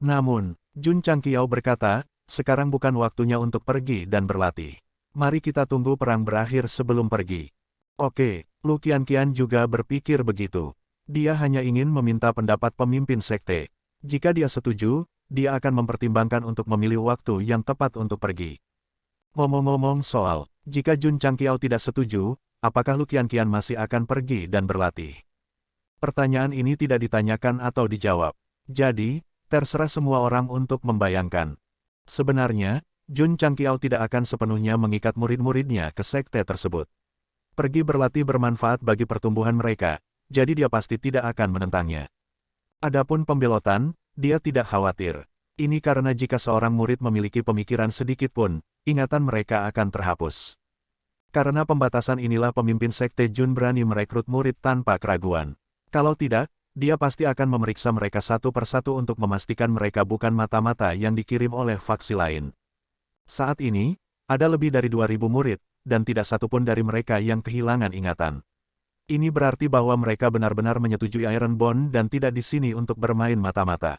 Namun, Jun Changqiao berkata, sekarang bukan waktunya untuk pergi dan berlatih. Mari kita tunggu perang berakhir sebelum pergi. Oke, Lu Qianqian juga berpikir begitu. Dia hanya ingin meminta pendapat pemimpin sekte. Jika dia setuju, dia akan mempertimbangkan untuk memilih waktu yang tepat untuk pergi. Ngomong-ngomong soal, jika Jun Changqiao tidak setuju, apakah Lu Qianqian masih akan pergi dan berlatih? Pertanyaan ini tidak ditanyakan atau dijawab. Jadi, terserah semua orang untuk membayangkan. Sebenarnya, Jun Changqiao tidak akan sepenuhnya mengikat murid-muridnya ke sekte tersebut. Pergi berlatih bermanfaat bagi pertumbuhan mereka, jadi dia pasti tidak akan menentangnya. Adapun pembelotan, dia tidak khawatir. Ini karena jika seorang murid memiliki pemikiran sedikit pun, ingatan mereka akan terhapus. Karena pembatasan inilah pemimpin sekte Jun berani merekrut murid tanpa keraguan. Kalau tidak, dia pasti akan memeriksa mereka satu persatu untuk memastikan mereka bukan mata-mata yang dikirim oleh faksi lain. Saat ini, ada lebih dari 2.000 murid, dan tidak satupun dari mereka yang kehilangan ingatan. Ini berarti bahwa mereka benar-benar menyetujui Ironborn dan tidak di sini untuk bermain mata-mata.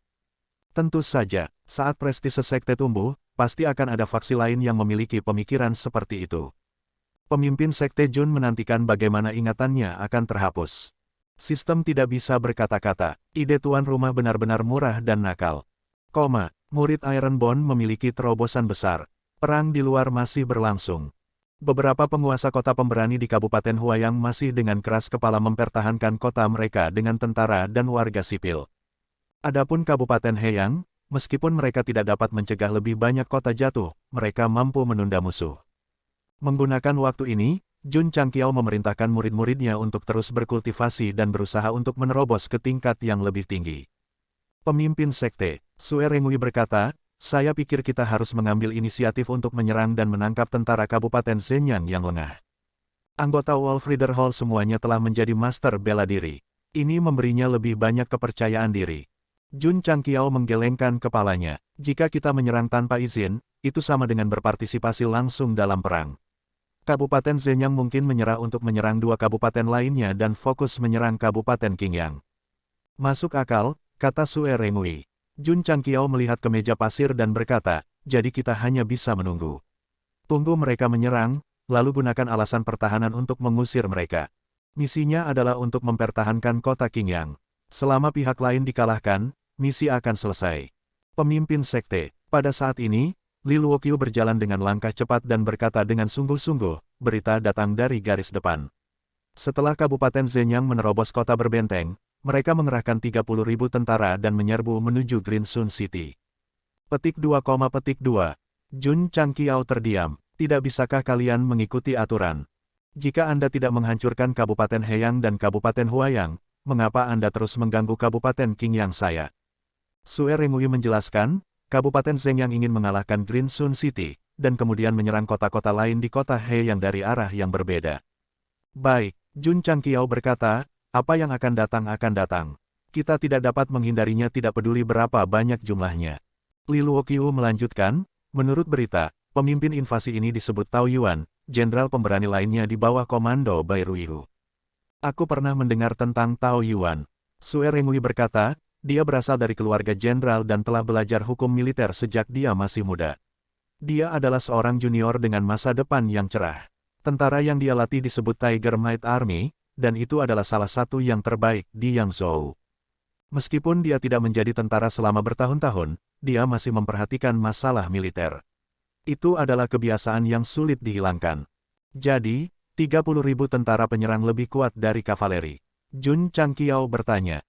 Tentu saja, saat prestise sekte tumbuh, pasti akan ada faksi lain yang memiliki pemikiran seperti itu. Pemimpin sekte Jun menantikan bagaimana ingatannya akan terhapus. Sistem tidak bisa berkata-kata, ide tuan rumah benar-benar murah dan nakal. Murid Ironborn memiliki terobosan besar. Perang di luar masih berlangsung. Beberapa penguasa kota pemberani di Kabupaten Huayang masih dengan keras kepala mempertahankan kota mereka dengan tentara dan warga sipil. Adapun Kabupaten Heyang, meskipun mereka tidak dapat mencegah lebih banyak kota jatuh, mereka mampu menunda musuh. Menggunakan waktu ini, Jun Changqiao memerintahkan murid-muridnya untuk terus berkultivasi dan berusaha untuk menerobos ke tingkat yang lebih tinggi. Pemimpin sekte, Sue Rengui berkata, saya pikir kita harus mengambil inisiatif untuk menyerang dan menangkap tentara Kabupaten Zenyang yang lengah. Anggota Wolf Reader Hall semuanya telah menjadi master bela diri. Ini memberinya lebih banyak kepercayaan diri. Jun Changqiao menggelengkan kepalanya. Jika kita menyerang tanpa izin, itu sama dengan berpartisipasi langsung dalam perang. Kabupaten Zenyang mungkin menyerah untuk menyerang dua kabupaten lainnya dan fokus menyerang Kabupaten Qingyang. Masuk akal, kata Sue Rengui. Jun Changqiao melihat ke meja pasir dan berkata, jadi kita hanya bisa menunggu. Tunggu mereka menyerang, lalu gunakan alasan pertahanan untuk mengusir mereka. Misinya adalah untuk mempertahankan kota Qingyang. Selama pihak lain dikalahkan, misi akan selesai. Pemimpin sekte, pada saat ini, Li Luoqiu berjalan dengan langkah cepat dan berkata dengan sungguh-sungguh, berita datang dari garis depan. Setelah Kabupaten Zenyang menerobos kota berbenteng, mereka mengerahkan 30.000 tentara dan menyerbu menuju Green Sun City. Petik 2, Jun Changqiao terdiam. Tidak bisakah kalian mengikuti aturan? Jika Anda tidak menghancurkan Kabupaten Heyang dan Kabupaten Huayang, mengapa Anda terus mengganggu Kabupaten Qingyang saya? Sue Rengui menjelaskan, Kabupaten Zenyang ingin mengalahkan Green Sun City, dan kemudian menyerang kota-kota lain di kota Heyang dari arah yang berbeda. Baik, Jun Changqiao berkata, apa yang akan datang. Kita tidak dapat menghindarinya tidak peduli berapa banyak jumlahnya. Li Luoqiu melanjutkan, menurut berita, pemimpin invasi ini disebut Tao Yuan, jenderal pemberani lainnya di bawah komando Bai Ruihu. Aku pernah mendengar tentang Tao Yuan. Sue Rengui berkata, dia berasal dari keluarga jenderal dan telah belajar hukum militer sejak dia masih muda. Dia adalah seorang junior dengan masa depan yang cerah. Tentara yang dia latih disebut Tiger Might Army, dan itu adalah salah satu yang terbaik di Yangzhou. Meskipun dia tidak menjadi tentara selama bertahun-tahun, dia masih memperhatikan masalah militer. Itu adalah kebiasaan yang sulit dihilangkan. Jadi, 30.000 tentara penyerang lebih kuat dari kavaleri. Jun Changqiao bertanya.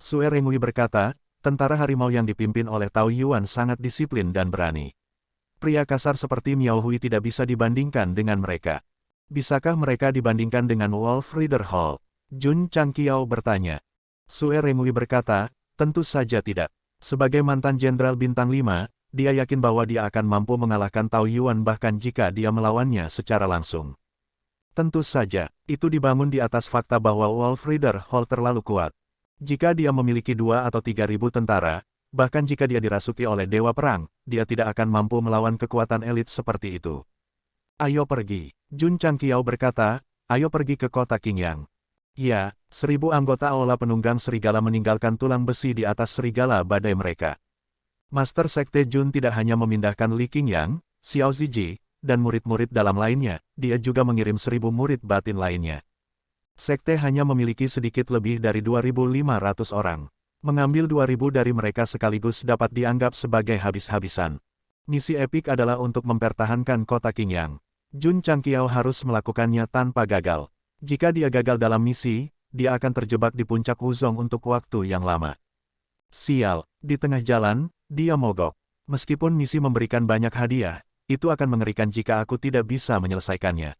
Sue Rengui berkata, tentara harimau yang dipimpin oleh Tao Yuan sangat disiplin dan berani. Pria kasar seperti Miao Hui tidak bisa dibandingkan dengan mereka. Bisakah mereka dibandingkan dengan Wolf Reader Hall? Jun Changqiao bertanya. Sue Rengui berkata, tentu saja tidak. Sebagai mantan jenderal bintang 5, dia yakin bahwa dia akan mampu mengalahkan Tao Yuan bahkan jika dia melawannya secara langsung. Tentu saja, itu dibangun di atas fakta bahwa Wolf Reader Hall terlalu kuat. Jika dia memiliki 2 atau 3.000 tentara, bahkan jika dia dirasuki oleh Dewa Perang, dia tidak akan mampu melawan kekuatan elit seperti itu. Ayo pergi. Jun Changqiao berkata, ayo pergi ke kota Qingyang. Ya, 1.000 anggota Aula Penunggang Serigala meninggalkan tulang besi di atas serigala badai mereka. Master Sekte Jun tidak hanya memindahkan Li Qingyang, Xiao Ziji, dan murid-murid dalam lainnya, dia juga mengirim 1.000 murid batin lainnya. Sekte hanya memiliki sedikit lebih dari 2.500 orang. Mengambil 2.000 dari mereka sekaligus dapat dianggap sebagai habis-habisan. Misi epik adalah untuk mempertahankan kota Qingyang. Jun Changqiao harus melakukannya tanpa gagal. Jika dia gagal dalam misi, dia akan terjebak di puncak Wuzong untuk waktu yang lama. Sial, di tengah jalan, dia mogok. Meskipun misi memberikan banyak hadiah, itu akan mengerikan jika aku tidak bisa menyelesaikannya.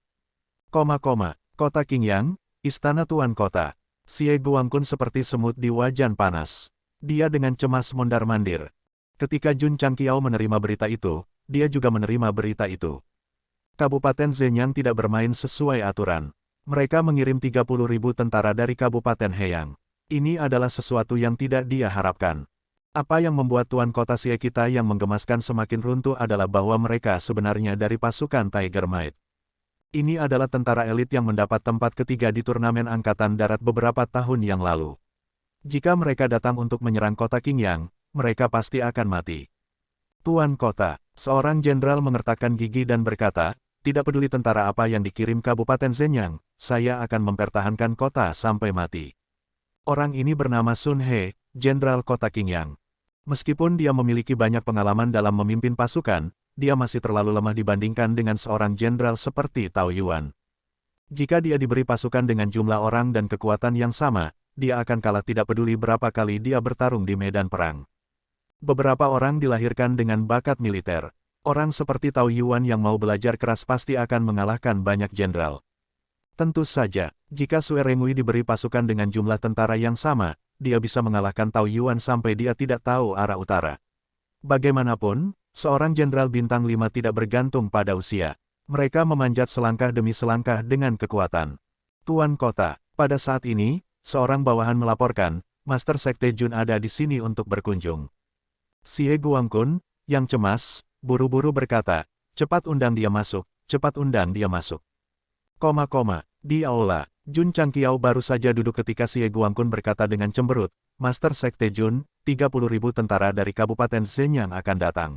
Kota Qingyang, Istana Tuan Kota. Xie Guangqun seperti semut di wajan panas. Dia dengan cemas mondar-mandir. Ketika Jun Changqiao menerima berita itu, dia juga menerima berita itu. Kabupaten Zenyang tidak bermain sesuai aturan. Mereka mengirim 30.000 tentara dari Kabupaten Heyang. Ini adalah sesuatu yang tidak dia harapkan. Apa yang membuat Tuan Kota Xie kita yang menggemaskan semakin runtuh adalah bahwa mereka sebenarnya dari pasukan Tiger Might. Ini adalah tentara elit yang mendapat tempat ketiga di turnamen Angkatan Darat beberapa tahun yang lalu. Jika mereka datang untuk menyerang kota Qingyang, mereka pasti akan mati. Tuan Kota, seorang jenderal mengertakkan gigi dan berkata, tidak peduli tentara apa yang dikirim Kabupaten Zenyang, saya akan mempertahankan kota sampai mati. Orang ini bernama Sun He, jenderal kota Qingyang. Meskipun dia memiliki banyak pengalaman dalam memimpin pasukan, dia masih terlalu lemah dibandingkan dengan seorang jenderal seperti Tao Yuan. Jika dia diberi pasukan dengan jumlah orang dan kekuatan yang sama, dia akan kalah tidak peduli berapa kali dia bertarung di medan perang. Beberapa orang dilahirkan dengan bakat militer. Orang seperti Tao Yuan yang mau belajar keras pasti akan mengalahkan banyak jenderal. Tentu saja, jika Sue Rengui diberi pasukan dengan jumlah tentara yang sama, dia bisa mengalahkan Tao Yuan sampai dia tidak tahu arah utara. Bagaimanapun, seorang jenderal bintang 5 tidak bergantung pada usia. Mereka memanjat selangkah demi selangkah dengan kekuatan. Tuan Kota, pada saat ini, seorang bawahan melaporkan, Master Sekte Jun ada di sini untuk berkunjung. Xie Guangqun, yang cemas, buru-buru berkata, cepat undang dia masuk, cepat undang dia masuk. Di aula, Jun Changqiao baru saja duduk ketika Xie Guangqun berkata dengan cemberut, Master Sekte Jun, 30.000 tentara dari Kabupaten Zenyang akan datang.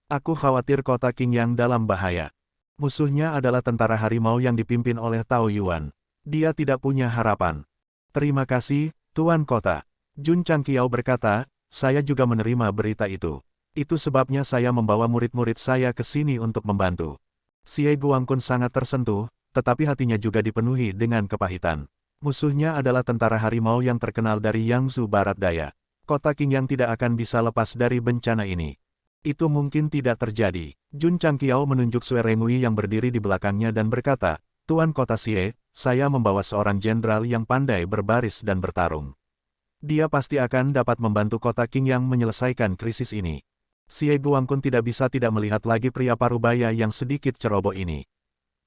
Aku khawatir kota Qingyang dalam bahaya. Musuhnya adalah tentara harimau yang dipimpin oleh Tao Yuan. Dia tidak punya harapan. Terima kasih, Tuan Kota. Jun Changqiao berkata, saya juga menerima berita itu. Itu sebabnya saya membawa murid-murid saya ke sini untuk membantu. Xie Guangqun sangat tersentuh, tetapi hatinya juga dipenuhi dengan kepahitan. Musuhnya adalah tentara harimau yang terkenal dari Yangzhou Barat Daya. Kota Qingyang tidak akan bisa lepas dari bencana ini. Itu mungkin tidak terjadi. Jun Changqiao menunjuk Sue Rengui yang berdiri di belakangnya dan berkata, Tuan Kota Xie, saya membawa seorang jenderal yang pandai berbaris dan bertarung. Dia pasti akan dapat membantu kota Qingyang menyelesaikan krisis ini. Xie Guangqun tidak bisa tidak melihat lagi pria parubaya yang sedikit ceroboh ini.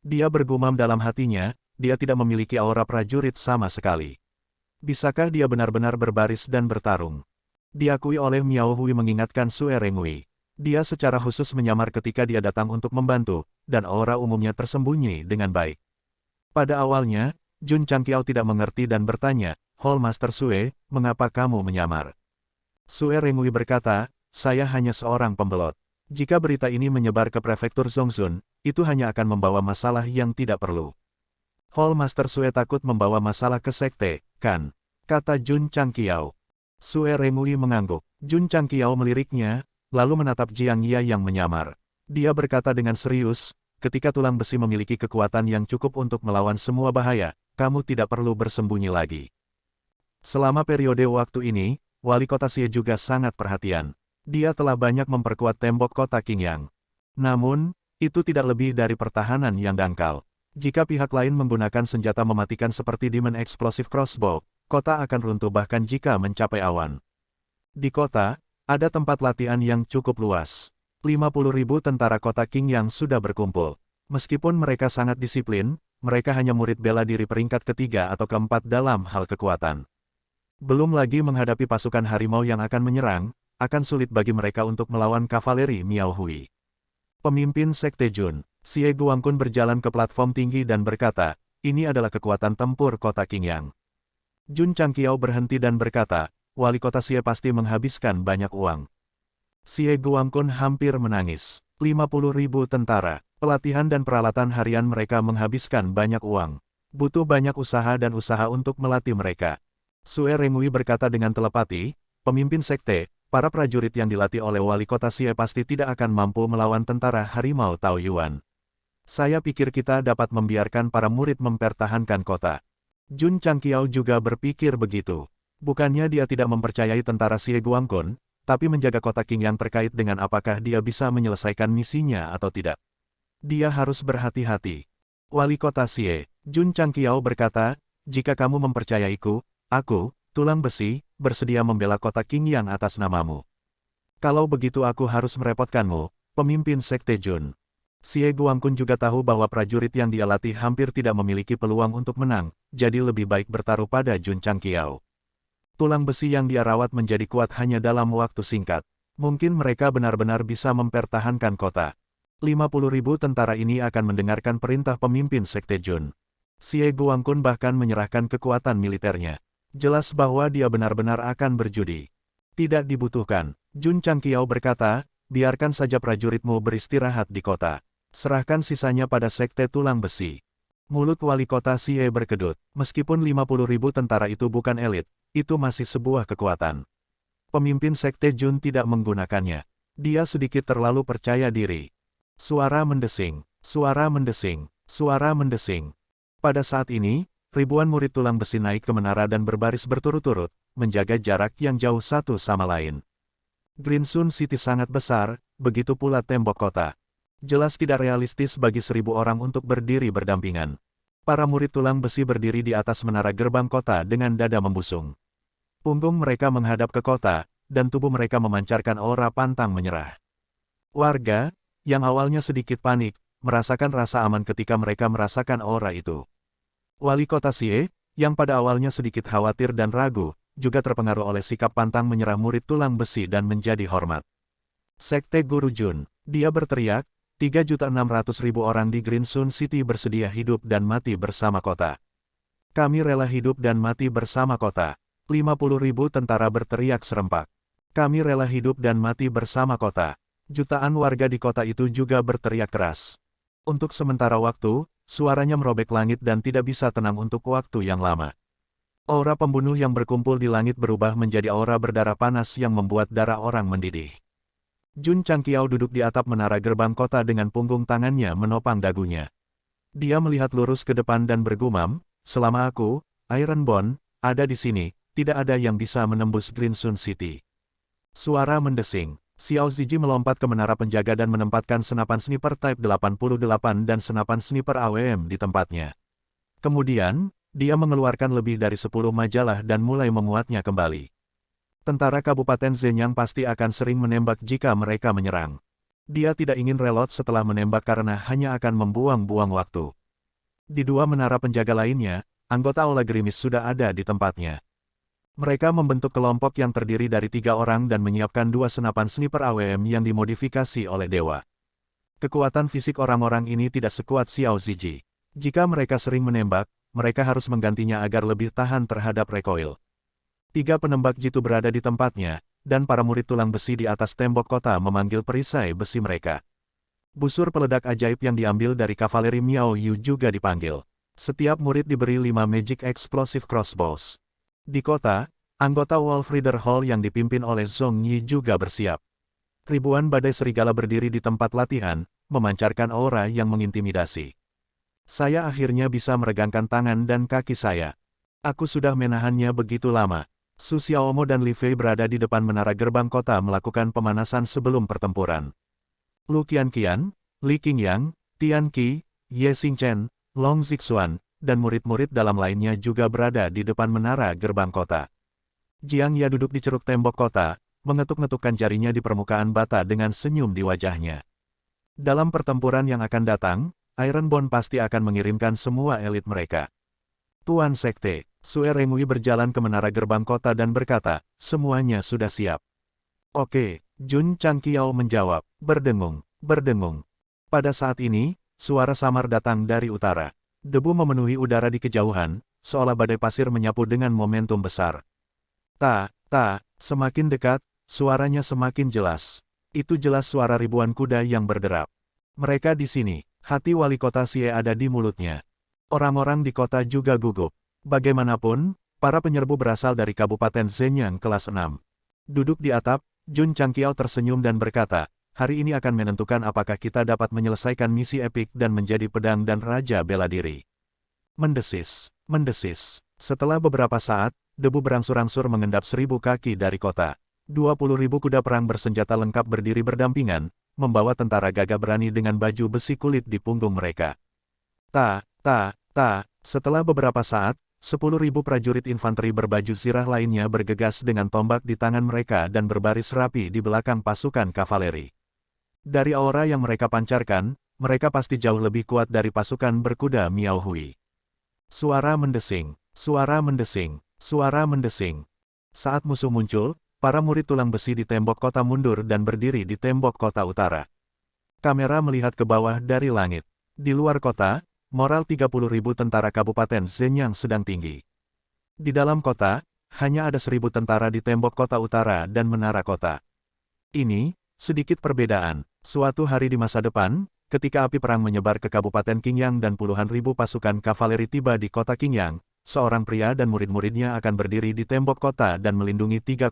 Dia bergumam dalam hatinya, dia tidak memiliki aura prajurit sama sekali. Bisakah dia benar-benar berbaris dan bertarung? Diakui oleh Miao Hui mengingatkan Sue Rengui. Dia secara khusus menyamar ketika dia datang untuk membantu, dan aura umumnya tersembunyi dengan baik. Pada awalnya, Jun Changqiao tidak mengerti dan bertanya, Hall Master Sue, mengapa kamu menyamar? Sue Rengui berkata, saya hanya seorang pembelot. Jika berita ini menyebar ke prefektur Zhongzhun, itu hanya akan membawa masalah yang tidak perlu. Hall Master Sue takut membawa masalah ke sekte, kan? Kata Jun Changqiao. Sue Rengui mengangguk. Jun Changqiao meliriknya, lalu menatap Jiang Ye yang menyamar. Dia berkata dengan serius, ketika tulang besi memiliki kekuatan yang cukup untuk melawan semua bahaya, kamu tidak perlu bersembunyi lagi. Selama periode waktu ini, wali kota Xie juga sangat perhatian. Dia telah banyak memperkuat tembok kota Qingyang. Namun, itu tidak lebih dari pertahanan yang dangkal. Jika pihak lain menggunakan senjata mematikan seperti Demon Explosive Crossbow, kota akan runtuh bahkan jika mencapai awan. Di kota, ada tempat latihan yang cukup luas. 50.000 tentara kota Qingyang sudah berkumpul. Meskipun mereka sangat disiplin, mereka hanya murid bela diri peringkat ketiga atau keempat dalam hal kekuatan. Belum lagi menghadapi pasukan harimau yang akan menyerang, akan sulit bagi mereka untuk melawan kavaleri Miao Hui. Pemimpin Sekte Jun, Xie Guangqun berjalan ke platform tinggi dan berkata, ini adalah kekuatan tempur kota Qingyang. Jun Changqiao berhenti dan berkata, wali kota Xie pasti menghabiskan banyak uang. Xie Guangqun hampir menangis. 50.000 tentara, pelatihan dan peralatan harian mereka menghabiskan banyak uang. Butuh banyak usaha dan usaha untuk melatih mereka. Sue Rengui berkata dengan telepati, pemimpin sekte, para prajurit yang dilatih oleh wali kota Xie pasti tidak akan mampu melawan tentara harimau Taoyuan. Saya pikir kita dapat membiarkan para murid mempertahankan kota. Jun Changqiao juga berpikir begitu. Bukannya dia tidak mempercayai tentara Xie Guangqun, tapi menjaga kota Qingyang terkait dengan apakah dia bisa menyelesaikan misinya atau tidak. Dia harus berhati-hati. Wali kota Xie, Jun Changqiao berkata, jika kamu mempercayaiku, aku, tulang besi, bersedia membela kota Qingyang atas namamu. Kalau begitu aku harus merepotkanmu, pemimpin sekte Jun. Xie Guangqun juga tahu bahwa prajurit yang dia latih hampir tidak memiliki peluang untuk menang, jadi lebih baik bertaruh pada Jun Changqiao. Tulang besi yang dia rawat menjadi kuat hanya dalam waktu singkat. Mungkin mereka benar-benar bisa mempertahankan kota. 50.000 tentara ini akan mendengarkan perintah pemimpin sekte Jun. Xie Guangqun bahkan menyerahkan kekuatan militernya. Jelas bahwa dia benar-benar akan berjudi. Tidak dibutuhkan. Jun Changqiao berkata, biarkan saja prajuritmu beristirahat di kota. Serahkan sisanya pada sekte tulang besi. Mulut wali kota Xie berkedut. Meskipun 50.000 tentara itu bukan elit, itu masih sebuah kekuatan. Pemimpin sekte Jun tidak menggunakannya. Dia sedikit terlalu percaya diri. Suara mendesing, suara mendesing, suara mendesing. Pada saat ini, ribuan murid tulang besi naik ke menara dan berbaris berturut-turut, menjaga jarak yang jauh satu sama lain. Green Sun City sangat besar, begitu pula tembok kota. Jelas tidak realistis bagi 1.000 orang untuk berdiri berdampingan. Para murid tulang besi berdiri di atas menara gerbang kota dengan dada membusung. Punggung mereka menghadap ke kota, dan tubuh mereka memancarkan aura pantang menyerah. Warga, yang awalnya sedikit panik, merasakan rasa aman ketika mereka merasakan aura itu. Wali kota Xie, yang pada awalnya sedikit khawatir dan ragu, juga terpengaruh oleh sikap pantang menyerah murid tulang besi dan menjadi hormat. Sekte Guru Jun, dia berteriak, 3.600.000 orang di Green Sun City bersedia hidup dan mati bersama kota. Kami rela hidup dan mati bersama kota. 50.000 tentara berteriak serempak. Kami rela hidup dan mati bersama kota. Jutaan warga di kota itu juga berteriak keras. Untuk sementara waktu, suaranya merobek langit dan tidak bisa tenang untuk waktu yang lama. Aura pembunuh yang berkumpul di langit berubah menjadi aura berdarah panas yang membuat darah orang mendidih. Jun Changqiao duduk di atap menara gerbang kota dengan punggung tangannya menopang dagunya. Dia melihat lurus ke depan dan bergumam, selama aku, Ironbone, ada di sini, tidak ada yang bisa menembus Green Sun City. Suara mendesing. Xiao Ziji melompat ke menara penjaga dan menempatkan senapan sniper Type 88 dan senapan sniper AWM di tempatnya. Kemudian, dia mengeluarkan lebih dari 10 majalah dan mulai memuatnya kembali. Tentara Kabupaten Zenyang pasti akan sering menembak jika mereka menyerang. Dia tidak ingin reload setelah menembak karena hanya akan membuang-buang waktu. Di dua menara penjaga lainnya, anggota Aula Gerimis sudah ada di tempatnya. Mereka membentuk kelompok yang terdiri dari 3 orang dan menyiapkan 2 senapan sniper AWM yang dimodifikasi oleh dewa. Kekuatan fisik orang-orang ini tidak sekuat Xiao Ziji. Jika mereka sering menembak, mereka harus menggantinya agar lebih tahan terhadap recoil. 3 penembak jitu berada di tempatnya, dan para murid tulang besi di atas tembok kota memanggil perisai besi mereka. Busur peledak ajaib yang diambil dari kavaleri Miao Yu juga dipanggil. Setiap murid diberi 5 Magic Explosive Crossbows. Di kota, anggota Wolf Reader Hall yang dipimpin oleh Zhong Yi juga bersiap. Ribuan badai serigala berdiri di tempat latihan, memancarkan aura yang mengintimidasi. Saya akhirnya bisa meregangkan tangan dan kaki saya. Aku sudah menahannya begitu lama. Su Xiaomo dan Li Fei berada di depan menara gerbang kota melakukan pemanasan sebelum pertempuran. Lu Qianqian, Li Qingyang, Tian Qi, Ye Xingchen, Long Zixuan, dan murid-murid dalam lainnya juga berada di depan menara gerbang kota. Jiang Ya duduk di ceruk tembok kota, mengetuk-ngetukkan jarinya di permukaan bata dengan senyum di wajahnya. Dalam pertempuran yang akan datang, Ironbone pasti akan mengirimkan semua elit mereka. Tuan Sekte, Sue Rengui berjalan ke menara gerbang kota dan berkata, semuanya sudah siap. Oke, Jun Changqiao menjawab, berdengung, berdengung. Pada saat ini, suara samar datang dari utara. Debu memenuhi udara di kejauhan, seolah badai pasir menyapu dengan momentum besar. Semakin dekat, suaranya semakin jelas. Itu jelas suara ribuan kuda yang berderap. Mereka di sini. Hati wali kota Xie ada di mulutnya. Orang-orang di kota juga gugup. Bagaimanapun, para penyerbu berasal dari Kabupaten Zenyang kelas 6. Duduk di atap, Jun Changqiao tersenyum dan berkata, hari ini akan menentukan apakah kita dapat menyelesaikan misi epik dan menjadi pedang dan raja bela diri. Mendesis, mendesis. Setelah beberapa saat, debu berangsur-angsur mengendap 1000 kaki dari kota. 20.000 kuda perang bersenjata lengkap berdiri berdampingan, membawa tentara gagah berani dengan baju besi kulit di punggung mereka. Setelah beberapa saat, 10.000 prajurit infanteri berbaju zirah lainnya bergegas dengan tombak di tangan mereka dan berbaris rapi di belakang pasukan kavaleri. Dari aura yang mereka pancarkan, mereka pasti jauh lebih kuat dari pasukan berkuda Miao Hui. Suara mendesing, suara mendesing, suara mendesing. Saat musuh muncul, para murid tulang besi di tembok kota mundur dan berdiri di tembok kota utara. Kamera melihat ke bawah dari langit. Di luar kota, moral 30.000 tentara Kabupaten Zenyang sedang tinggi. Di dalam kota, hanya ada 1.000 tentara di tembok kota utara dan menara kota. Ini, sedikit perbedaan. Suatu hari di masa depan, ketika api perang menyebar ke Kabupaten Qingyang dan puluhan ribu pasukan kavaleri tiba di kota Qingyang, seorang pria dan murid-muridnya akan berdiri di tembok kota dan melindungi 3,6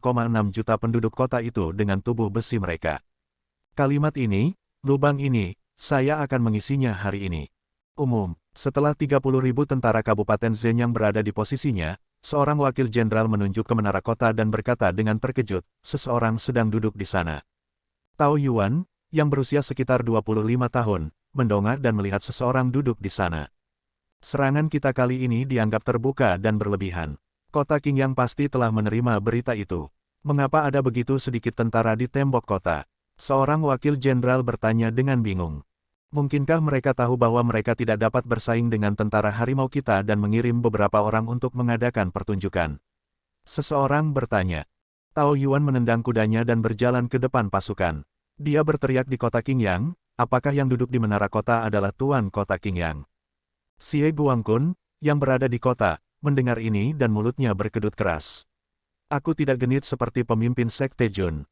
juta penduduk kota itu dengan tubuh besi mereka. Kalimat ini, lubang ini, saya akan mengisinya hari ini. Umum, setelah 30.000 tentara Kabupaten Zenyang berada di posisinya, seorang wakil jenderal menunjuk ke menara kota dan berkata dengan terkejut, seseorang sedang duduk di sana. Tao Yuan, yang berusia sekitar 25 tahun, mendongak dan melihat seseorang duduk di sana. Serangan kita kali ini dianggap terbuka dan berlebihan. Kota Qingyang pasti telah menerima berita itu. Mengapa ada begitu sedikit tentara di tembok kota? Seorang wakil jenderal bertanya dengan bingung. Mungkinkah mereka tahu bahwa mereka tidak dapat bersaing dengan tentara harimau kita dan mengirim beberapa orang untuk mengadakan pertunjukan? Seseorang bertanya. Tao Yuan menendang kudanya dan berjalan ke depan pasukan. Dia berteriak di kota Qingyang, apakah yang duduk di menara kota adalah tuan kota Qingyang? Xie Guangqun, yang berada di kota, mendengar ini dan mulutnya berkedut keras. Aku tidak genit seperti pemimpin Sekte Jun.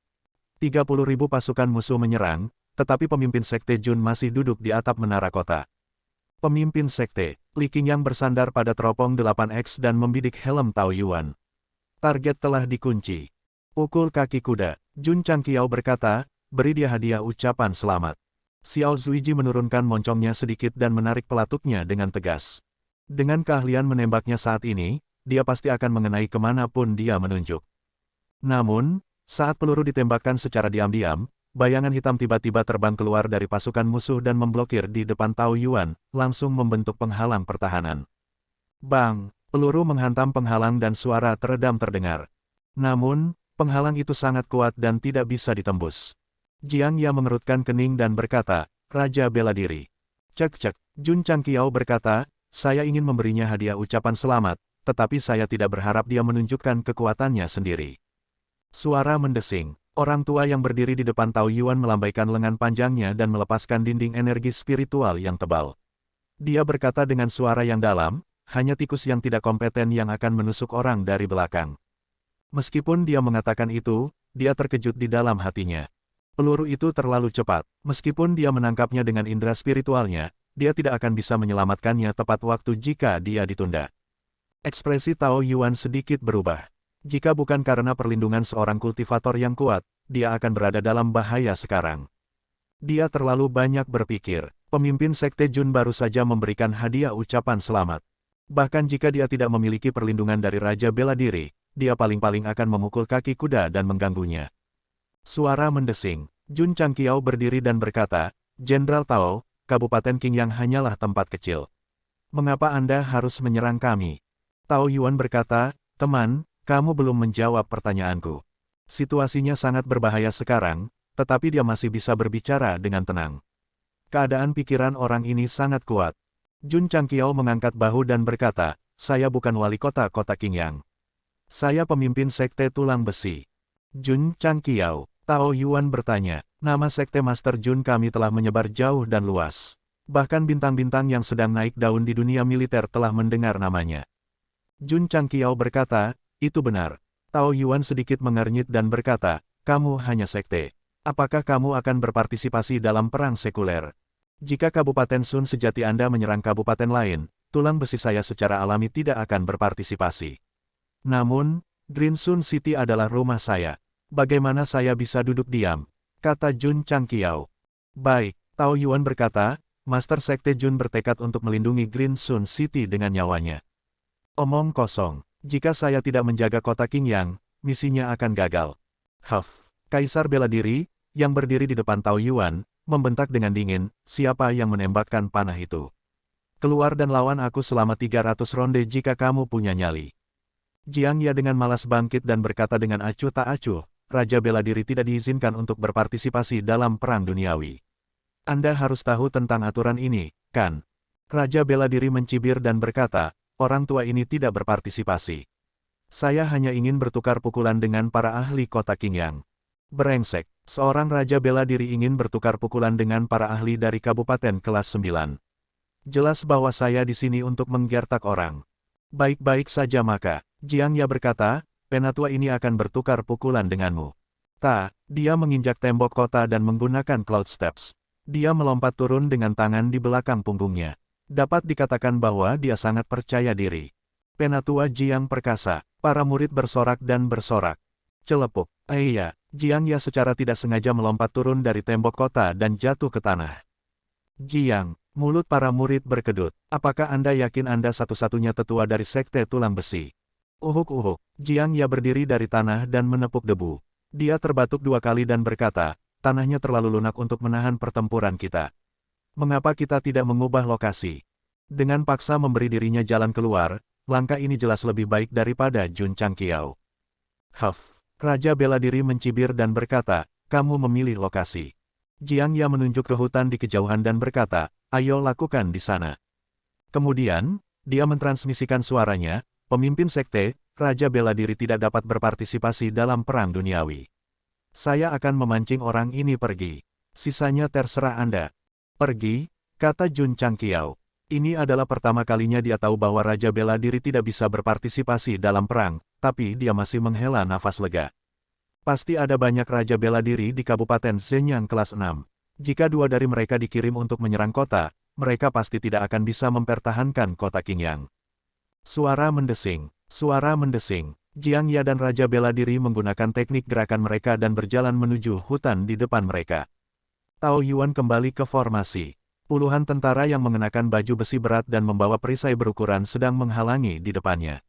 30.000 pasukan musuh menyerang, tetapi pemimpin Sekte Jun masih duduk di atap menara kota. Pemimpin Sekte, Li Qingyang bersandar pada teropong 8X dan membidik helm Tao Yuan. Target telah dikunci. Pukul kaki kuda, Jun Changqiao berkata, beri dia hadiah ucapan selamat. Xiao Zuiji menurunkan moncongnya sedikit dan menarik pelatuknya dengan tegas. Dengan keahlian menembaknya saat ini, dia pasti akan mengenai kemanapun dia menunjuk. Namun, saat peluru ditembakkan secara diam-diam, bayangan hitam tiba-tiba terbang keluar dari pasukan musuh dan memblokir di depan Tao Yuan, langsung membentuk penghalang pertahanan. Bang! Peluru menghantam penghalang dan suara teredam terdengar. Namun, penghalang itu sangat kuat dan tidak bisa ditembus. Jiang Ya mengerutkan kening dan berkata, Raja bela diri. Cek. Jun Changqiao berkata, saya ingin memberinya hadiah ucapan selamat, tetapi saya tidak berharap dia menunjukkan kekuatannya sendiri. Suara mendesing. Orang tua yang berdiri di depan Tao Yuan melambaikan lengan panjangnya dan melepaskan dinding energi spiritual yang tebal. Dia berkata dengan suara yang dalam, hanya tikus yang tidak kompeten yang akan menusuk orang dari belakang. Meskipun dia mengatakan itu, dia terkejut di dalam hatinya. Peluru itu terlalu cepat. Meskipun dia menangkapnya dengan indera spiritualnya, dia tidak akan bisa menyelamatkannya tepat waktu jika dia ditunda. Ekspresi Tao Yuan sedikit berubah. Jika bukan karena perlindungan seorang kultivator yang kuat, dia akan berada dalam bahaya sekarang. Dia terlalu banyak berpikir. Pemimpin Sekte Jun baru saja memberikan hadiah ucapan selamat. Bahkan jika dia tidak memiliki perlindungan dari Raja Bela Diri, dia paling-paling akan memukul kaki kuda dan mengganggunya. Suara mendesing. Jun Changqiao berdiri dan berkata, Jenderal Tao, Kabupaten Qingyang hanyalah tempat kecil. Mengapa Anda harus menyerang kami? Tao Yuan berkata, teman, kamu belum menjawab pertanyaanku. Situasinya sangat berbahaya sekarang, tetapi dia masih bisa berbicara dengan tenang. Keadaan pikiran orang ini sangat kuat. Jun Changqiao mengangkat bahu dan berkata, saya bukan wali kota kota Qingyang. Saya pemimpin Sekte Tulang Besi. Jun Changqiao. Tao Yuan bertanya, nama Sekte Master Jun kami telah menyebar jauh dan luas. Bahkan bintang-bintang yang sedang naik daun di dunia militer telah mendengar namanya. Jun Changqiao berkata, itu benar. Tao Yuan sedikit mengernyit dan berkata, kamu hanya sekte. Apakah kamu akan berpartisipasi dalam perang sekuler? Jika Kabupaten Sun sejati Anda menyerang kabupaten lain, tulang besi saya secara alami tidak akan berpartisipasi. Namun, Green Sun City adalah rumah saya. Bagaimana saya bisa duduk diam? Kata Jun Changqiao. Baik, Tao Yuan berkata, Master Sekte Jun bertekad untuk melindungi Green Sun City dengan nyawanya. Omong kosong, jika saya tidak menjaga kota Qingyang, misinya akan gagal. Huff, Kaisar bela diri, yang berdiri di depan Tao Yuan, membentak dengan dingin, siapa yang menembakkan panah itu? Keluar dan lawan aku selama 300 ronde jika kamu punya nyali. Jiang Ya dengan malas bangkit dan berkata dengan acuh tak acuh, Raja bela diri tidak diizinkan untuk berpartisipasi dalam perang duniawi. Anda harus tahu tentang aturan ini, kan? Raja bela diri mencibir dan berkata, orang tua ini tidak berpartisipasi. Saya hanya ingin bertukar pukulan dengan para ahli kota Qingyang. Brengsek, seorang raja bela diri ingin bertukar pukulan dengan para ahli dari kabupaten kelas 9. Jelas bahwa saya di sini untuk menggertak orang. Baik-baik saja maka, Jiang Ya berkata, penatua ini akan bertukar pukulan denganmu. Dia menginjak tembok kota dan menggunakan cloud steps. Dia melompat turun dengan tangan di belakang punggungnya. Dapat dikatakan bahwa dia sangat percaya diri. Penatua Jiang perkasa, para murid bersorak dan bersorak. Celepuk, iya, Jiang Ya secara tidak sengaja melompat turun dari tembok kota dan jatuh ke tanah. Jiang, mulut para murid berkedut. Apakah Anda yakin Anda satu-satunya tetua dari sekte tulang besi? Uhuk-uhuk, Jiang Ya berdiri dari tanah dan menepuk debu. Dia terbatuk 2 kali dan berkata, tanahnya terlalu lunak untuk menahan pertempuran kita. Mengapa kita tidak mengubah lokasi? Dengan paksa memberi dirinya jalan keluar, langkah ini jelas lebih baik daripada Jun Changqiao. Huff, Raja bela diri mencibir dan berkata, kamu memilih lokasi. Jiang Ya menunjuk ke hutan di kejauhan dan berkata, ayo lakukan di sana. Kemudian, dia mentransmisikan suaranya, pemimpin sekte, Raja bela diri tidak dapat berpartisipasi dalam perang duniawi. Saya akan memancing orang ini pergi. Sisanya terserah Anda. Pergi, kata Jun Changqiao. Ini adalah pertama kalinya dia tahu bahwa Raja bela diri tidak bisa berpartisipasi dalam perang, tapi dia masih menghela nafas lega. Pasti ada banyak Raja bela diri di Kabupaten Shenyang kelas 6. Jika 2 dari mereka dikirim untuk menyerang kota, mereka pasti tidak akan bisa mempertahankan kota Qingyang. Suara mendesing, suara mendesing. Jiang Ya dan Raja bela diri menggunakan teknik gerakan mereka dan berjalan menuju hutan di depan mereka. Tao Yuan kembali ke formasi. Puluhan tentara yang mengenakan baju besi berat dan membawa perisai berukuran sedang menghalangi di depannya.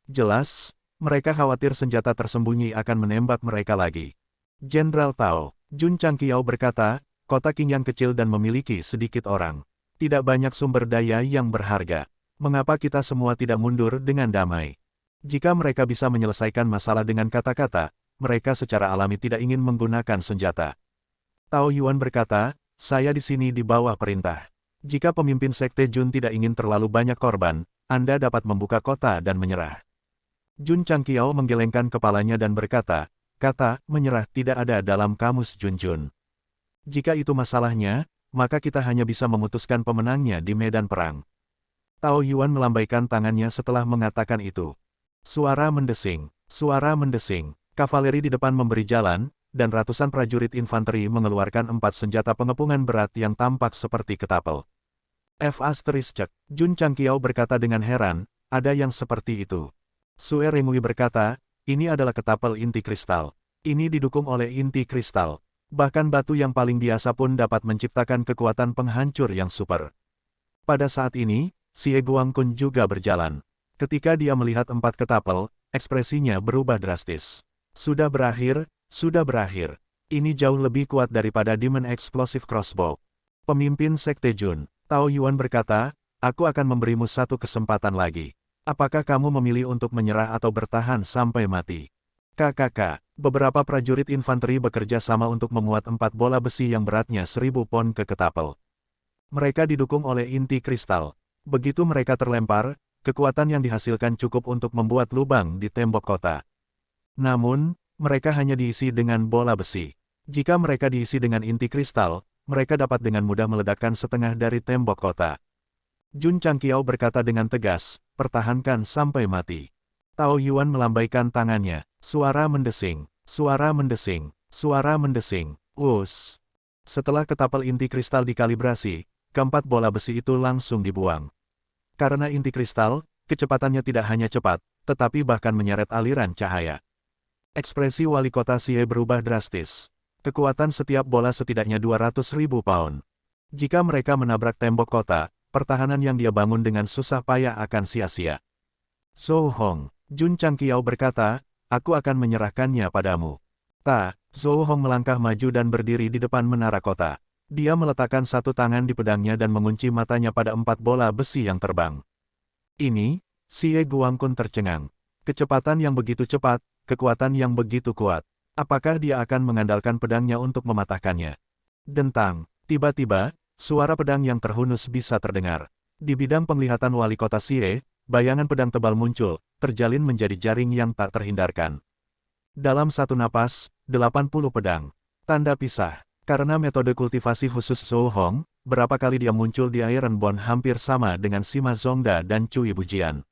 Jelas, mereka khawatir senjata tersembunyi akan menembak mereka lagi. Jenderal Tao, Jun Changqiao berkata, kota Qingyang kecil dan memiliki sedikit orang. Tidak banyak sumber daya yang berharga. Mengapa kita semua tidak mundur dengan damai? Jika mereka bisa menyelesaikan masalah dengan kata-kata, mereka secara alami tidak ingin menggunakan senjata. Tao Yuan berkata, saya di sini di bawah perintah. Jika pemimpin sekte Jun tidak ingin terlalu banyak korban, Anda dapat membuka kota dan menyerah. Jun Changqiao menggelengkan kepalanya dan berkata, kata menyerah tidak ada dalam kamus Junjun. Jika itu masalahnya, maka kita hanya bisa memutuskan pemenangnya di medan perang. Tao Yuan melambaikan tangannya setelah mengatakan itu. Suara mendesing, kavaleri di depan memberi jalan, dan ratusan prajurit infanteri mengeluarkan 4 senjata pengepungan berat yang tampak seperti ketapel. Jun Changqiao berkata dengan heran, ada yang seperti itu. Sue Rengui berkata, ini adalah ketapel inti kristal. Ini didukung oleh inti kristal. Bahkan batu yang paling biasa pun dapat menciptakan kekuatan penghancur yang super. Pada saat ini, Xie Guangqun juga berjalan. Ketika dia melihat 4 ketapel, ekspresinya berubah drastis. Sudah berakhir. Ini jauh lebih kuat daripada Demon Explosive Crossbow. Pemimpin Sekte Jun, Tao Yuan berkata, aku akan memberimu 1 kesempatan lagi. Apakah kamu memilih untuk menyerah atau bertahan sampai mati? KKK, beberapa prajurit infanteri bekerja sama untuk memuat 4 bola besi yang beratnya 1000 pon ke ketapel. Mereka didukung oleh inti kristal. Begitu mereka terlempar, kekuatan yang dihasilkan cukup untuk membuat lubang di tembok kota. Namun, mereka hanya diisi dengan bola besi. Jika mereka diisi dengan inti kristal, mereka dapat dengan mudah meledakkan setengah dari tembok kota. Jun Changqiao berkata dengan tegas, pertahankan sampai mati. Tao Yuan melambaikan tangannya, suara mendesing. Us. Setelah ketapel inti kristal dikalibrasi, keempat bola besi itu langsung dibuang. Karena inti kristal, kecepatannya tidak hanya cepat, tetapi bahkan menyeret aliran cahaya. Ekspresi wali kota Xie berubah drastis. Kekuatan setiap bola setidaknya 200.000 pound. Jika mereka menabrak tembok kota, pertahanan yang dia bangun dengan susah payah akan sia-sia. Zhou Hong, Jun Changqiao berkata, aku akan menyerahkannya padamu. Zhou Hong melangkah maju dan berdiri di depan menara kota. Dia meletakkan satu tangan di pedangnya dan mengunci matanya pada 4 bola besi yang terbang. Ini, Xie Guangqun tercengang. Kecepatan yang begitu cepat, kekuatan yang begitu kuat. Apakah dia akan mengandalkan pedangnya untuk mematahkannya? Dentang, tiba-tiba, suara pedang yang terhunus bisa terdengar. Di bidang penglihatan wali kota Xie, bayangan pedang tebal muncul, terjalin menjadi jaring yang tak terhindarkan. Dalam satu napas, 80 pedang. Tanda pisah. Karena metode kultivasi khusus Zhou Hong, berapa kali dia muncul di Ironborn hampir sama dengan Sima Zongda dan Cui Bujian.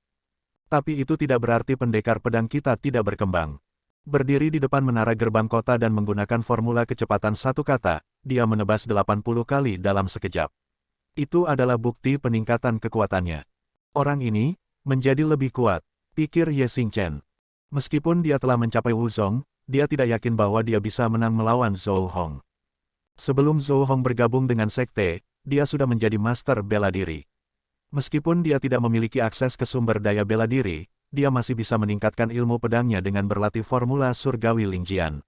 Tapi itu tidak berarti pendekar pedang kita tidak berkembang. Berdiri di depan menara gerbang kota dan menggunakan formula kecepatan satu kata, dia menebas 80 kali dalam sekejap. Itu adalah bukti peningkatan kekuatannya. Orang ini, menjadi lebih kuat, pikir Ye Xingchen. Meskipun dia telah mencapai Wuzong, dia tidak yakin bahwa dia bisa menang melawan Zhou Hong. Sebelum Zhou Hong bergabung dengan sekte, dia sudah menjadi master bela diri. Meskipun dia tidak memiliki akses ke sumber daya bela diri, dia masih bisa meningkatkan ilmu pedangnya dengan berlatih formula surgawi Lingjian.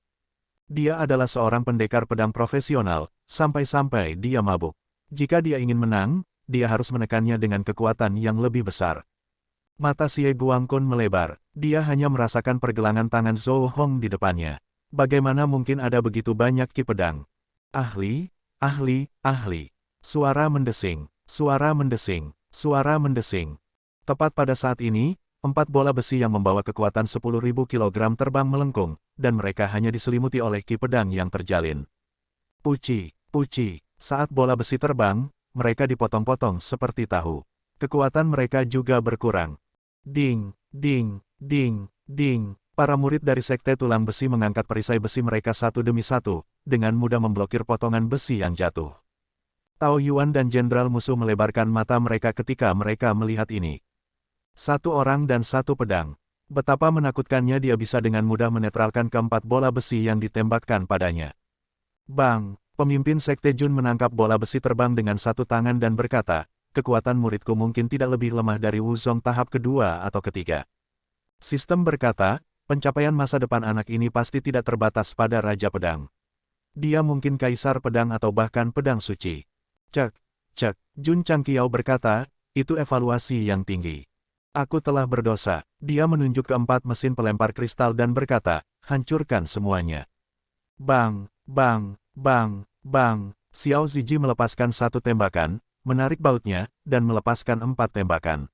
Dia adalah seorang pendekar pedang profesional, sampai-sampai dia mabuk. Jika dia ingin menang, dia harus menekannya dengan kekuatan yang lebih besar. Mata Xie Guangqun melebar. Dia hanya merasakan pergelangan tangan Zhou Hong di depannya. Bagaimana mungkin ada begitu banyak ki pedang? Ahli, ahli, ahli. Suara mendesing, suara mendesing, suara mendesing. Tepat pada saat ini, 4 bola besi yang membawa kekuatan 10.000 kg terbang melengkung, dan mereka hanya diselimuti oleh ki pedang yang terjalin. Puci, puci. Saat bola besi terbang, mereka dipotong-potong seperti tahu. Kekuatan mereka juga berkurang. Ding, ding. Ding, ding, para murid dari sekte tulang besi mengangkat perisai besi mereka satu demi satu, dengan mudah memblokir potongan besi yang jatuh. Tao Yuan dan jenderal musuh melebarkan mata mereka ketika mereka melihat ini. Satu orang dan satu pedang. Betapa menakutkannya dia bisa dengan mudah menetralkan keempat bola besi yang ditembakkan padanya. Bang, pemimpin sekte Jun menangkap bola besi terbang dengan satu tangan dan berkata, kekuatan muridku mungkin tidak lebih lemah dari Wuzong tahap kedua atau ketiga. Sistem berkata, pencapaian masa depan anak ini pasti tidak terbatas pada Raja Pedang. Dia mungkin Kaisar Pedang atau bahkan Pedang Suci. Cek, Jun Changqiao berkata, itu evaluasi yang tinggi. Aku telah berdosa. Dia menunjuk ke 4 mesin pelempar kristal dan berkata, hancurkan semuanya. Bang, bang, bang, bang. Xiao Ziji melepaskan satu tembakan, menarik bautnya, dan melepaskan 4 tembakan.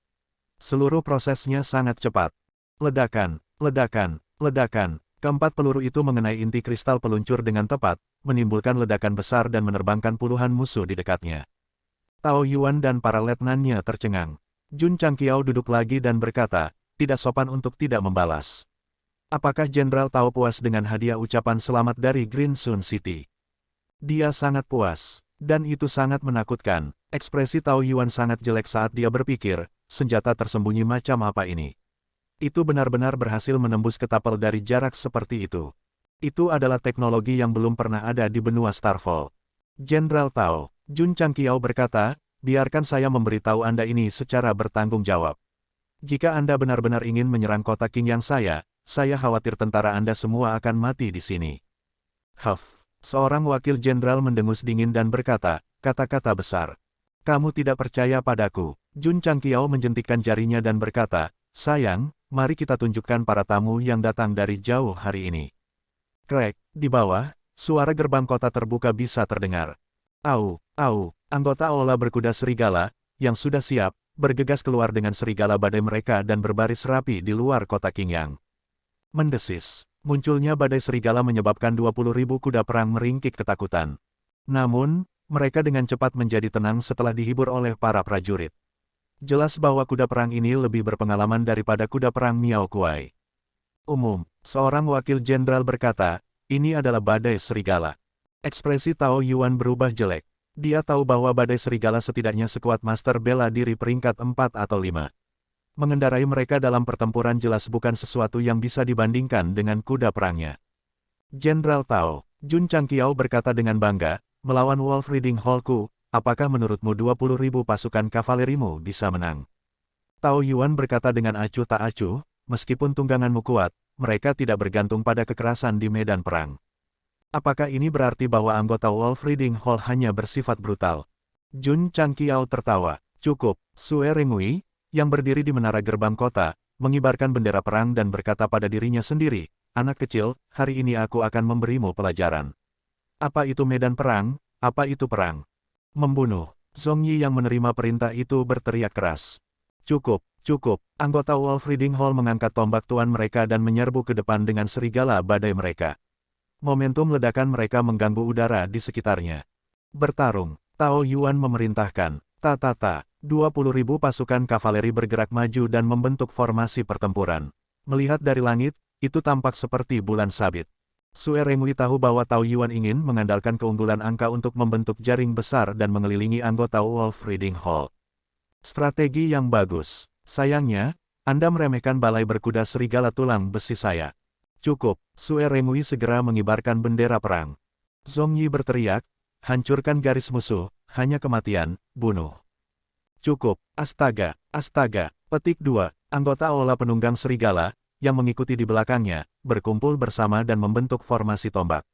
Seluruh prosesnya sangat cepat. Ledakan, ledakan, ledakan. Keempat peluru itu mengenai inti kristal peluncur dengan tepat, menimbulkan ledakan besar dan menerbangkan puluhan musuh di dekatnya. Tao Yuan dan para letnannya tercengang. Jun Changqiao duduk lagi dan berkata, tidak sopan untuk tidak membalas. Apakah Jenderal Tao puas dengan hadiah ucapan selamat dari Green Sun City? Dia sangat puas, dan itu sangat menakutkan. Ekspresi Tao Yuan sangat jelek saat dia berpikir, senjata tersembunyi macam apa ini? Itu benar-benar berhasil menembus ketapel dari jarak seperti itu. Itu adalah teknologi yang belum pernah ada di benua Starfall. Jenderal Tao, Jun Changqiao berkata, biarkan saya memberitahu Anda ini secara bertanggung jawab. Jika Anda benar-benar ingin menyerang kota Qingyang saya khawatir tentara Anda semua akan mati di sini. Huff, seorang wakil jenderal mendengus dingin dan berkata, kata-kata besar. Kamu tidak percaya padaku. Jun Changqiao menjentikkan jarinya dan berkata, sayang, mari kita tunjukkan para tamu yang datang dari jauh hari ini. Krek, di bawah, suara gerbang kota terbuka bisa terdengar. Au, anggota Aula berkuda serigala, yang sudah siap, bergegas keluar dengan serigala badai mereka dan berbaris rapi di luar kota Qingyang. Mendesis, munculnya badai serigala menyebabkan 20.000 kuda perang meringkik ketakutan. Namun, mereka dengan cepat menjadi tenang setelah dihibur oleh para prajurit. Jelas bahwa kuda perang ini lebih berpengalaman daripada kuda perang Miao Kuai. Seorang wakil jenderal berkata, ini adalah badai serigala. Ekspresi Tao Yuan berubah jelek. Dia tahu bahwa badai serigala setidaknya sekuat master bela diri peringkat 4 atau 5. Mengendarai mereka dalam pertempuran jelas bukan sesuatu yang bisa dibandingkan dengan kuda perangnya. Jenderal Tao, Jun Changqiao berkata dengan bangga, melawan Wolf Riding Hallku, apakah menurutmu 20.000 pasukan kavalerimu bisa menang? Tao Yuan berkata dengan acuh tak acuh, meskipun tungganganmu kuat, mereka tidak bergantung pada kekerasan di medan perang. Apakah ini berarti bahwa anggota Wolf Riding Hall hanya bersifat brutal? Jun Changqiao tertawa. Cukup, Sue Rengui, yang berdiri di menara gerbang kota, mengibarkan bendera perang dan berkata pada dirinya sendiri, anak kecil, hari ini aku akan memberimu pelajaran. Apa itu medan perang? Apa itu perang? Membunuh. Zhong Yi yang menerima perintah itu berteriak keras. Cukup, cukup. Anggota Wolf Riding Hall mengangkat tombak tuan mereka dan menyerbu ke depan dengan serigala badai mereka. Momentum ledakan mereka mengganggu udara di sekitarnya. Bertarung, Tao Yuan memerintahkan, ta-ta-ta, 20.000 pasukan kavaleri bergerak maju dan membentuk formasi pertempuran. Melihat dari langit, itu tampak seperti bulan sabit. Sue Rengui tahu bahwa Tao Yuan ingin mengandalkan keunggulan angka untuk membentuk jaring besar dan mengelilingi anggota Wolf Riding Hall. Strategi yang bagus. Sayangnya, Anda meremehkan balai berkuda serigala tulang besi saya. Cukup, Sue Rengui segera mengibarkan bendera perang. Zhong Yi berteriak, hancurkan garis musuh, hanya kematian, bunuh. Cukup, astaga, astaga. Petik 2, anggota Ola penunggang serigala, yang mengikuti di belakangnya, berkumpul bersama dan membentuk formasi tombak.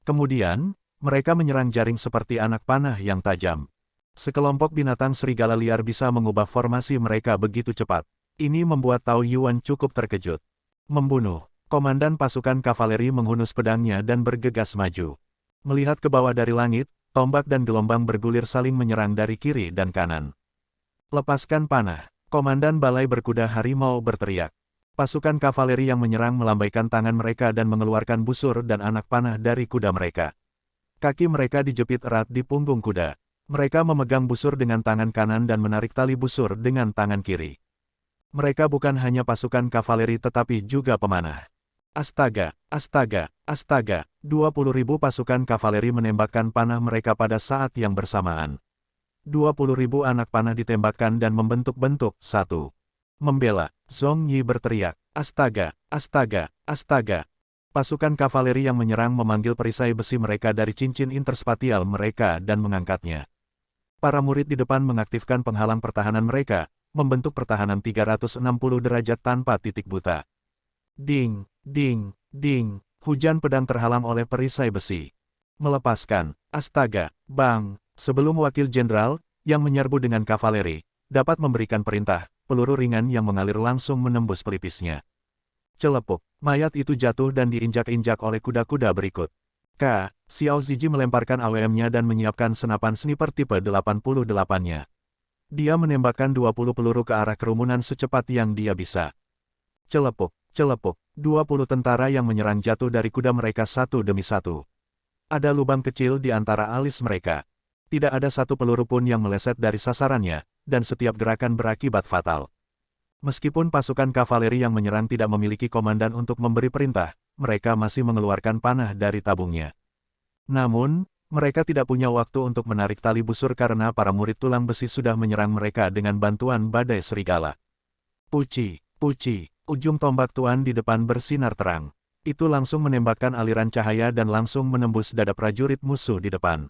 Kemudian, mereka menyerang jaring seperti anak panah yang tajam. Sekelompok binatang serigala liar bisa mengubah formasi mereka begitu cepat. Ini membuat Tao Yuan cukup terkejut. Membunuh. Komandan pasukan kavaleri menghunus pedangnya dan bergegas maju. Melihat ke bawah dari langit, tombak dan gelombang bergulir saling menyerang dari kiri dan kanan. Lepaskan panah. Komandan balai berkuda harimau berteriak. Pasukan kavaleri yang menyerang melambaikan tangan mereka dan mengeluarkan busur dan anak panah dari kuda mereka. Kaki mereka dijepit erat di punggung kuda. Mereka memegang busur dengan tangan kanan dan menarik tali busur dengan tangan kiri. Mereka bukan hanya pasukan kavaleri tetapi juga pemanah. Astaga, astaga, astaga, 20.000 pasukan kavaleri menembakkan panah mereka pada saat yang bersamaan. 20.000 anak panah ditembakkan dan membentuk-bentuk satu. Membela, Zhong Yi berteriak, astaga, astaga, astaga. Pasukan kavaleri yang menyerang memanggil perisai besi mereka dari cincin interspatial mereka dan mengangkatnya. Para murid di depan mengaktifkan penghalang pertahanan mereka, membentuk pertahanan 360 derajat tanpa titik buta. Ding, ding, ding, hujan pedang terhalang oleh perisai besi. Melepaskan, astaga, bang, sebelum wakil jenderal, yang menyerbu dengan kavaleri, dapat memberikan perintah, peluru ringan yang mengalir langsung menembus pelipisnya. Celepuk, mayat itu jatuh dan diinjak-injak oleh kuda-kuda berikut. Xiao Ziji melemparkan AWM-nya dan menyiapkan senapan sniper tipe 88-nya. Dia menembakkan 20 peluru ke arah kerumunan secepat yang dia bisa. Celepuk, celepuk, 20 tentara yang menyerang jatuh dari kuda mereka satu demi satu. Ada lubang kecil di antara alis mereka. Tidak ada satu peluru pun yang meleset dari sasarannya, dan setiap gerakan berakibat fatal. Meskipun pasukan kavaleri yang menyerang tidak memiliki komandan untuk memberi perintah, mereka masih mengeluarkan panah dari tabungnya. Namun, mereka tidak punya waktu untuk menarik tali busur karena para murid tulang besi sudah menyerang mereka dengan bantuan badai serigala. Puci, puci. Ujung tombak tuan di depan bersinar terang. Itu langsung menembakkan aliran cahaya dan langsung menembus dada prajurit musuh di depan.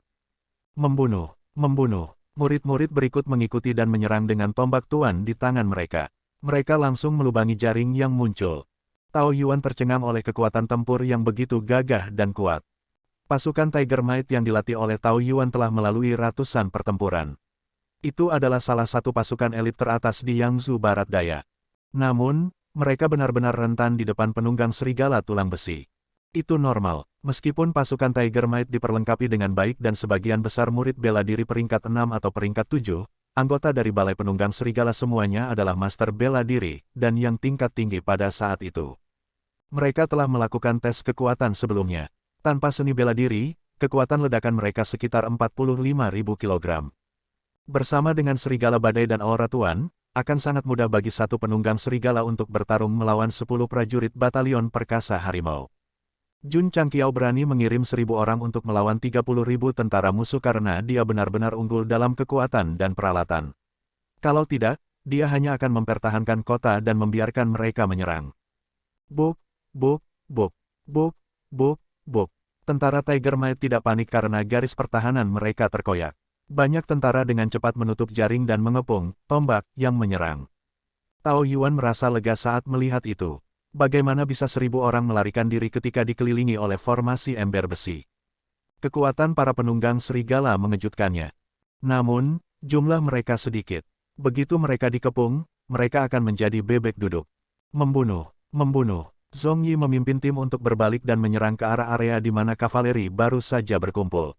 Membunuh, membunuh. Murid-murid berikut mengikuti dan menyerang dengan tombak tuan di tangan mereka. Mereka langsung melubangi jaring yang muncul. Tao Yuan tercengang oleh kekuatan tempur yang begitu gagah dan kuat. Pasukan Tiger Might yang dilatih oleh Tao Yuan telah melalui ratusan pertempuran. Itu adalah salah satu pasukan elit teratas di Yangzhou Barat Daya. Namun, mereka benar-benar rentan di depan penunggang serigala tulang besi. Itu normal, meskipun pasukan Tiger Might diperlengkapi dengan baik dan sebagian besar murid bela diri peringkat 6 atau peringkat 7, anggota dari balai penunggang serigala semuanya adalah master bela diri, dan yang tingkat tinggi pada saat itu. Mereka telah melakukan tes kekuatan sebelumnya. Tanpa seni bela diri, kekuatan ledakan mereka sekitar 45.000 kg. Bersama dengan serigala badai dan aura tuan, akan sangat mudah bagi satu penunggang serigala untuk bertarung melawan 10 prajurit batalion perkasa harimau. Jun Changqiao berani mengirim 1.000 orang untuk melawan 30.000 tentara musuh karena dia benar-benar unggul dalam kekuatan dan peralatan. Kalau tidak, dia hanya akan mempertahankan kota dan membiarkan mereka menyerang. Buk, buk, buk, buk, buk, buk. Tentara Tiger Might tidak panik karena garis pertahanan mereka terkoyak. Banyak tentara dengan cepat menutup jaring dan mengepung tombak yang menyerang. Tao Yuan merasa lega saat melihat itu. Bagaimana bisa 1.000 orang melarikan diri ketika dikelilingi oleh formasi ember besi? Kekuatan para penunggang serigala mengejutkannya. Namun, jumlah mereka sedikit. Begitu mereka dikepung, mereka akan menjadi bebek duduk. Membunuh, membunuh. Zhong Yi memimpin tim untuk berbalik dan menyerang ke arah area di mana kavaleri baru saja berkumpul.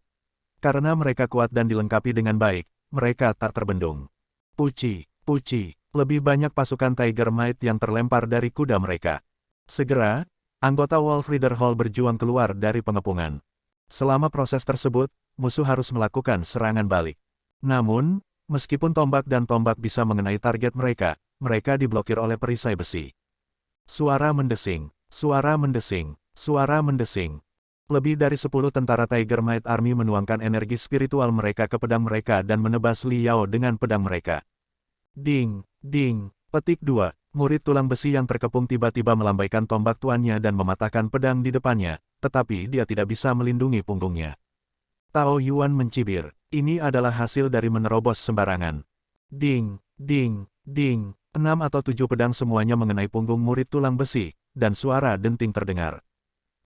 Karena mereka kuat dan dilengkapi dengan baik, mereka tak terbendung. Puci, puci. Lebih banyak pasukan Tiger Might yang terlempar dari kuda mereka. Segera, anggota Wolf Rider Hall berjuang keluar dari pengepungan. Selama proses tersebut, musuh harus melakukan serangan balik. Namun, meskipun tombak dan tombak bisa mengenai target mereka, mereka diblokir oleh perisai besi. Suara mendesing, suara mendesing, suara mendesing. Lebih dari 10 tentara Tiger Might Army menuangkan energi spiritual mereka ke pedang mereka dan menebas Liao dengan pedang mereka. Ding, ding, petik 2. Murid tulang besi yang terkepung tiba-tiba melambaikan tombak tuannya dan mematahkan pedang di depannya, tetapi dia tidak bisa melindungi punggungnya. Tao Yuan mencibir, ini adalah hasil dari menerobos sembarangan. Ding, ding, ding, 6 atau 7 pedang semuanya mengenai punggung murid tulang besi, dan suara denting terdengar.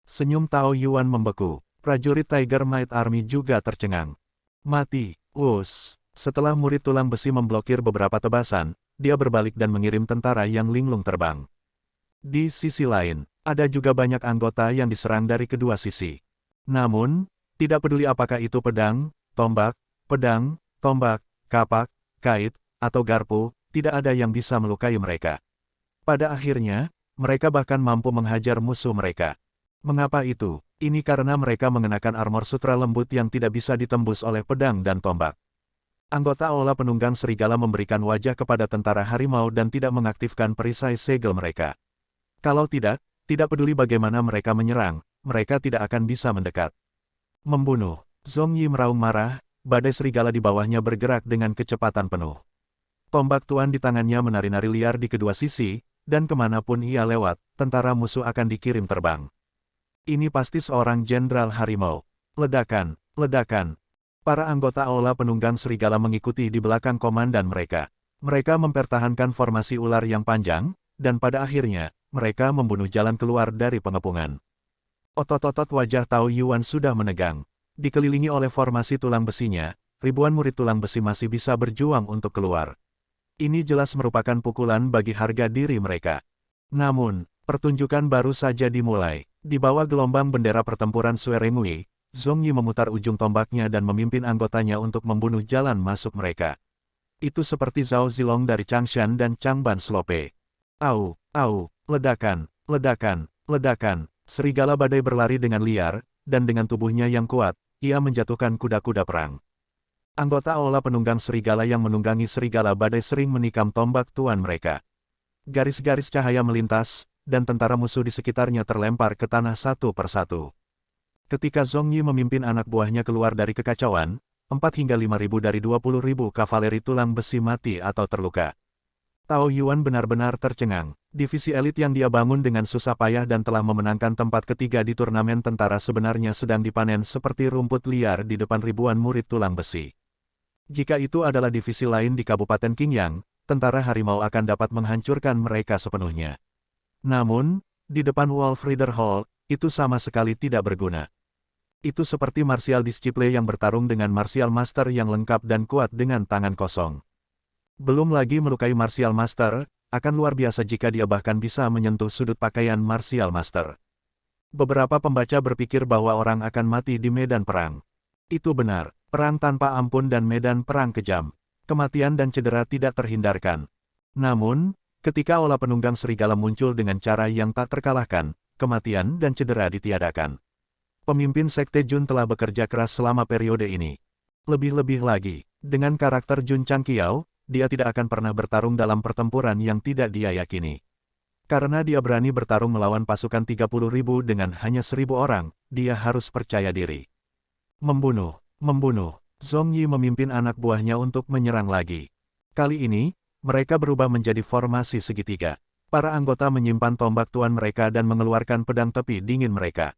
Senyum Tao Yuan membeku, prajurit Tiger Might Army juga tercengang. Mati, us. Setelah murid tulang besi memblokir beberapa tebasan, dia berbalik dan mengirim tentara yang linglung terbang. Di sisi lain, ada juga banyak anggota yang diserang dari kedua sisi. Namun, tidak peduli apakah itu pedang, tombak, kapak, kait, atau garpu, tidak ada yang bisa melukai mereka. Pada akhirnya, mereka bahkan mampu menghajar musuh mereka. Mengapa itu? Ini karena mereka mengenakan armor sutra lembut yang tidak bisa ditembus oleh pedang dan tombak. Anggota Aula Penunggang Serigala memberikan wajah kepada tentara harimau dan tidak mengaktifkan perisai segel mereka. Kalau tidak peduli bagaimana mereka menyerang, mereka tidak akan bisa mendekat. Membunuh. Zhong Yi meraung marah, badai serigala di bawahnya bergerak dengan kecepatan penuh. Tombak tuan di tangannya menari-nari liar di kedua sisi, dan kemanapun ia lewat, tentara musuh akan dikirim terbang. Ini pasti seorang jenderal harimau. Ledakan, ledakan. Para anggota Aula Penunggang Serigala mengikuti di belakang komandan mereka. Mereka mempertahankan formasi ular yang panjang, dan pada akhirnya, mereka membunuh jalan keluar dari pengepungan. Otot-otot wajah Tao Yuan sudah menegang. Dikelilingi oleh formasi tulang besinya, ribuan murid tulang besi masih bisa berjuang untuk keluar. Ini jelas merupakan pukulan bagi harga diri mereka. Namun, pertunjukan baru saja dimulai. Di bawah gelombang bendera pertempuran Suerengui, Zhong Yi memutar ujung tombaknya dan memimpin anggotanya untuk membunuh jalan masuk mereka. Itu seperti Zhao Zilong dari Changshan dan Changban Slope. Au, au, ledakan, ledakan, ledakan. Serigala badai berlari dengan liar, dan dengan tubuhnya yang kuat, ia menjatuhkan kuda-kuda perang. Anggota Aula Penunggang Serigala yang menunggangi serigala badai sering menikam tombak tuan mereka. Garis-garis cahaya melintas, dan tentara musuh di sekitarnya terlempar ke tanah satu persatu. Ketika Zhong Yi memimpin anak buahnya keluar dari kekacauan, 4 hingga 5.000 dari 20.000 kavaleri tulang besi mati atau terluka. Tao Yuan benar-benar tercengang. Divisi elit yang dia bangun dengan susah payah dan telah memenangkan tempat ketiga di turnamen tentara sebenarnya sedang dipanen seperti rumput liar di depan ribuan murid tulang besi. Jika itu adalah divisi lain di Kabupaten Qingyang, tentara harimau akan dapat menghancurkan mereka sepenuhnya. Namun, di depan Wolf Rider Hall, itu sama sekali tidak berguna. Itu seperti martial disciple yang bertarung dengan martial master yang lengkap dan kuat dengan tangan kosong. Belum lagi melukai martial master, akan luar biasa jika dia bahkan bisa menyentuh sudut pakaian martial master. Beberapa pembaca berpikir bahwa orang akan mati di medan perang. Itu benar, perang tanpa ampun dan medan perang kejam. Kematian dan cedera tidak terhindarkan. Namun, ketika Aula Penunggang Serigala muncul dengan cara yang tak terkalahkan, kematian dan cedera ditiadakan. Pemimpin Sekte Jun telah bekerja keras selama periode ini. Lebih-lebih lagi, dengan karakter Jun Changqiao, dia tidak akan pernah bertarung dalam pertempuran yang tidak dia yakini. Karena dia berani bertarung melawan pasukan 30.000 dengan hanya 1.000 orang, dia harus percaya diri. Membunuh, membunuh. Zhong Yi memimpin anak buahnya untuk menyerang lagi. Kali ini, mereka berubah menjadi formasi segitiga. Para anggota menyimpan tombak tuan mereka dan mengeluarkan pedang tepi dingin mereka.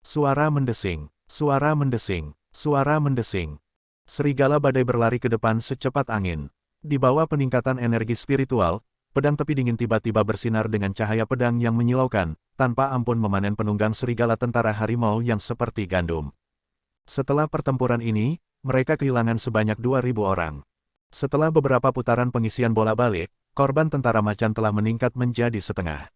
Suara mendesing, suara mendesing, suara mendesing. Serigala badai berlari ke depan secepat angin. Di bawah peningkatan energi spiritual, pedang tepi dingin tiba-tiba bersinar dengan cahaya pedang yang menyilaukan, tanpa ampun memanen penunggang serigala tentara harimau yang seperti gandum. Setelah pertempuran ini, mereka kehilangan sebanyak 2.000 orang. Setelah beberapa putaran pengisian bola balik, korban tentara macan telah meningkat menjadi setengah.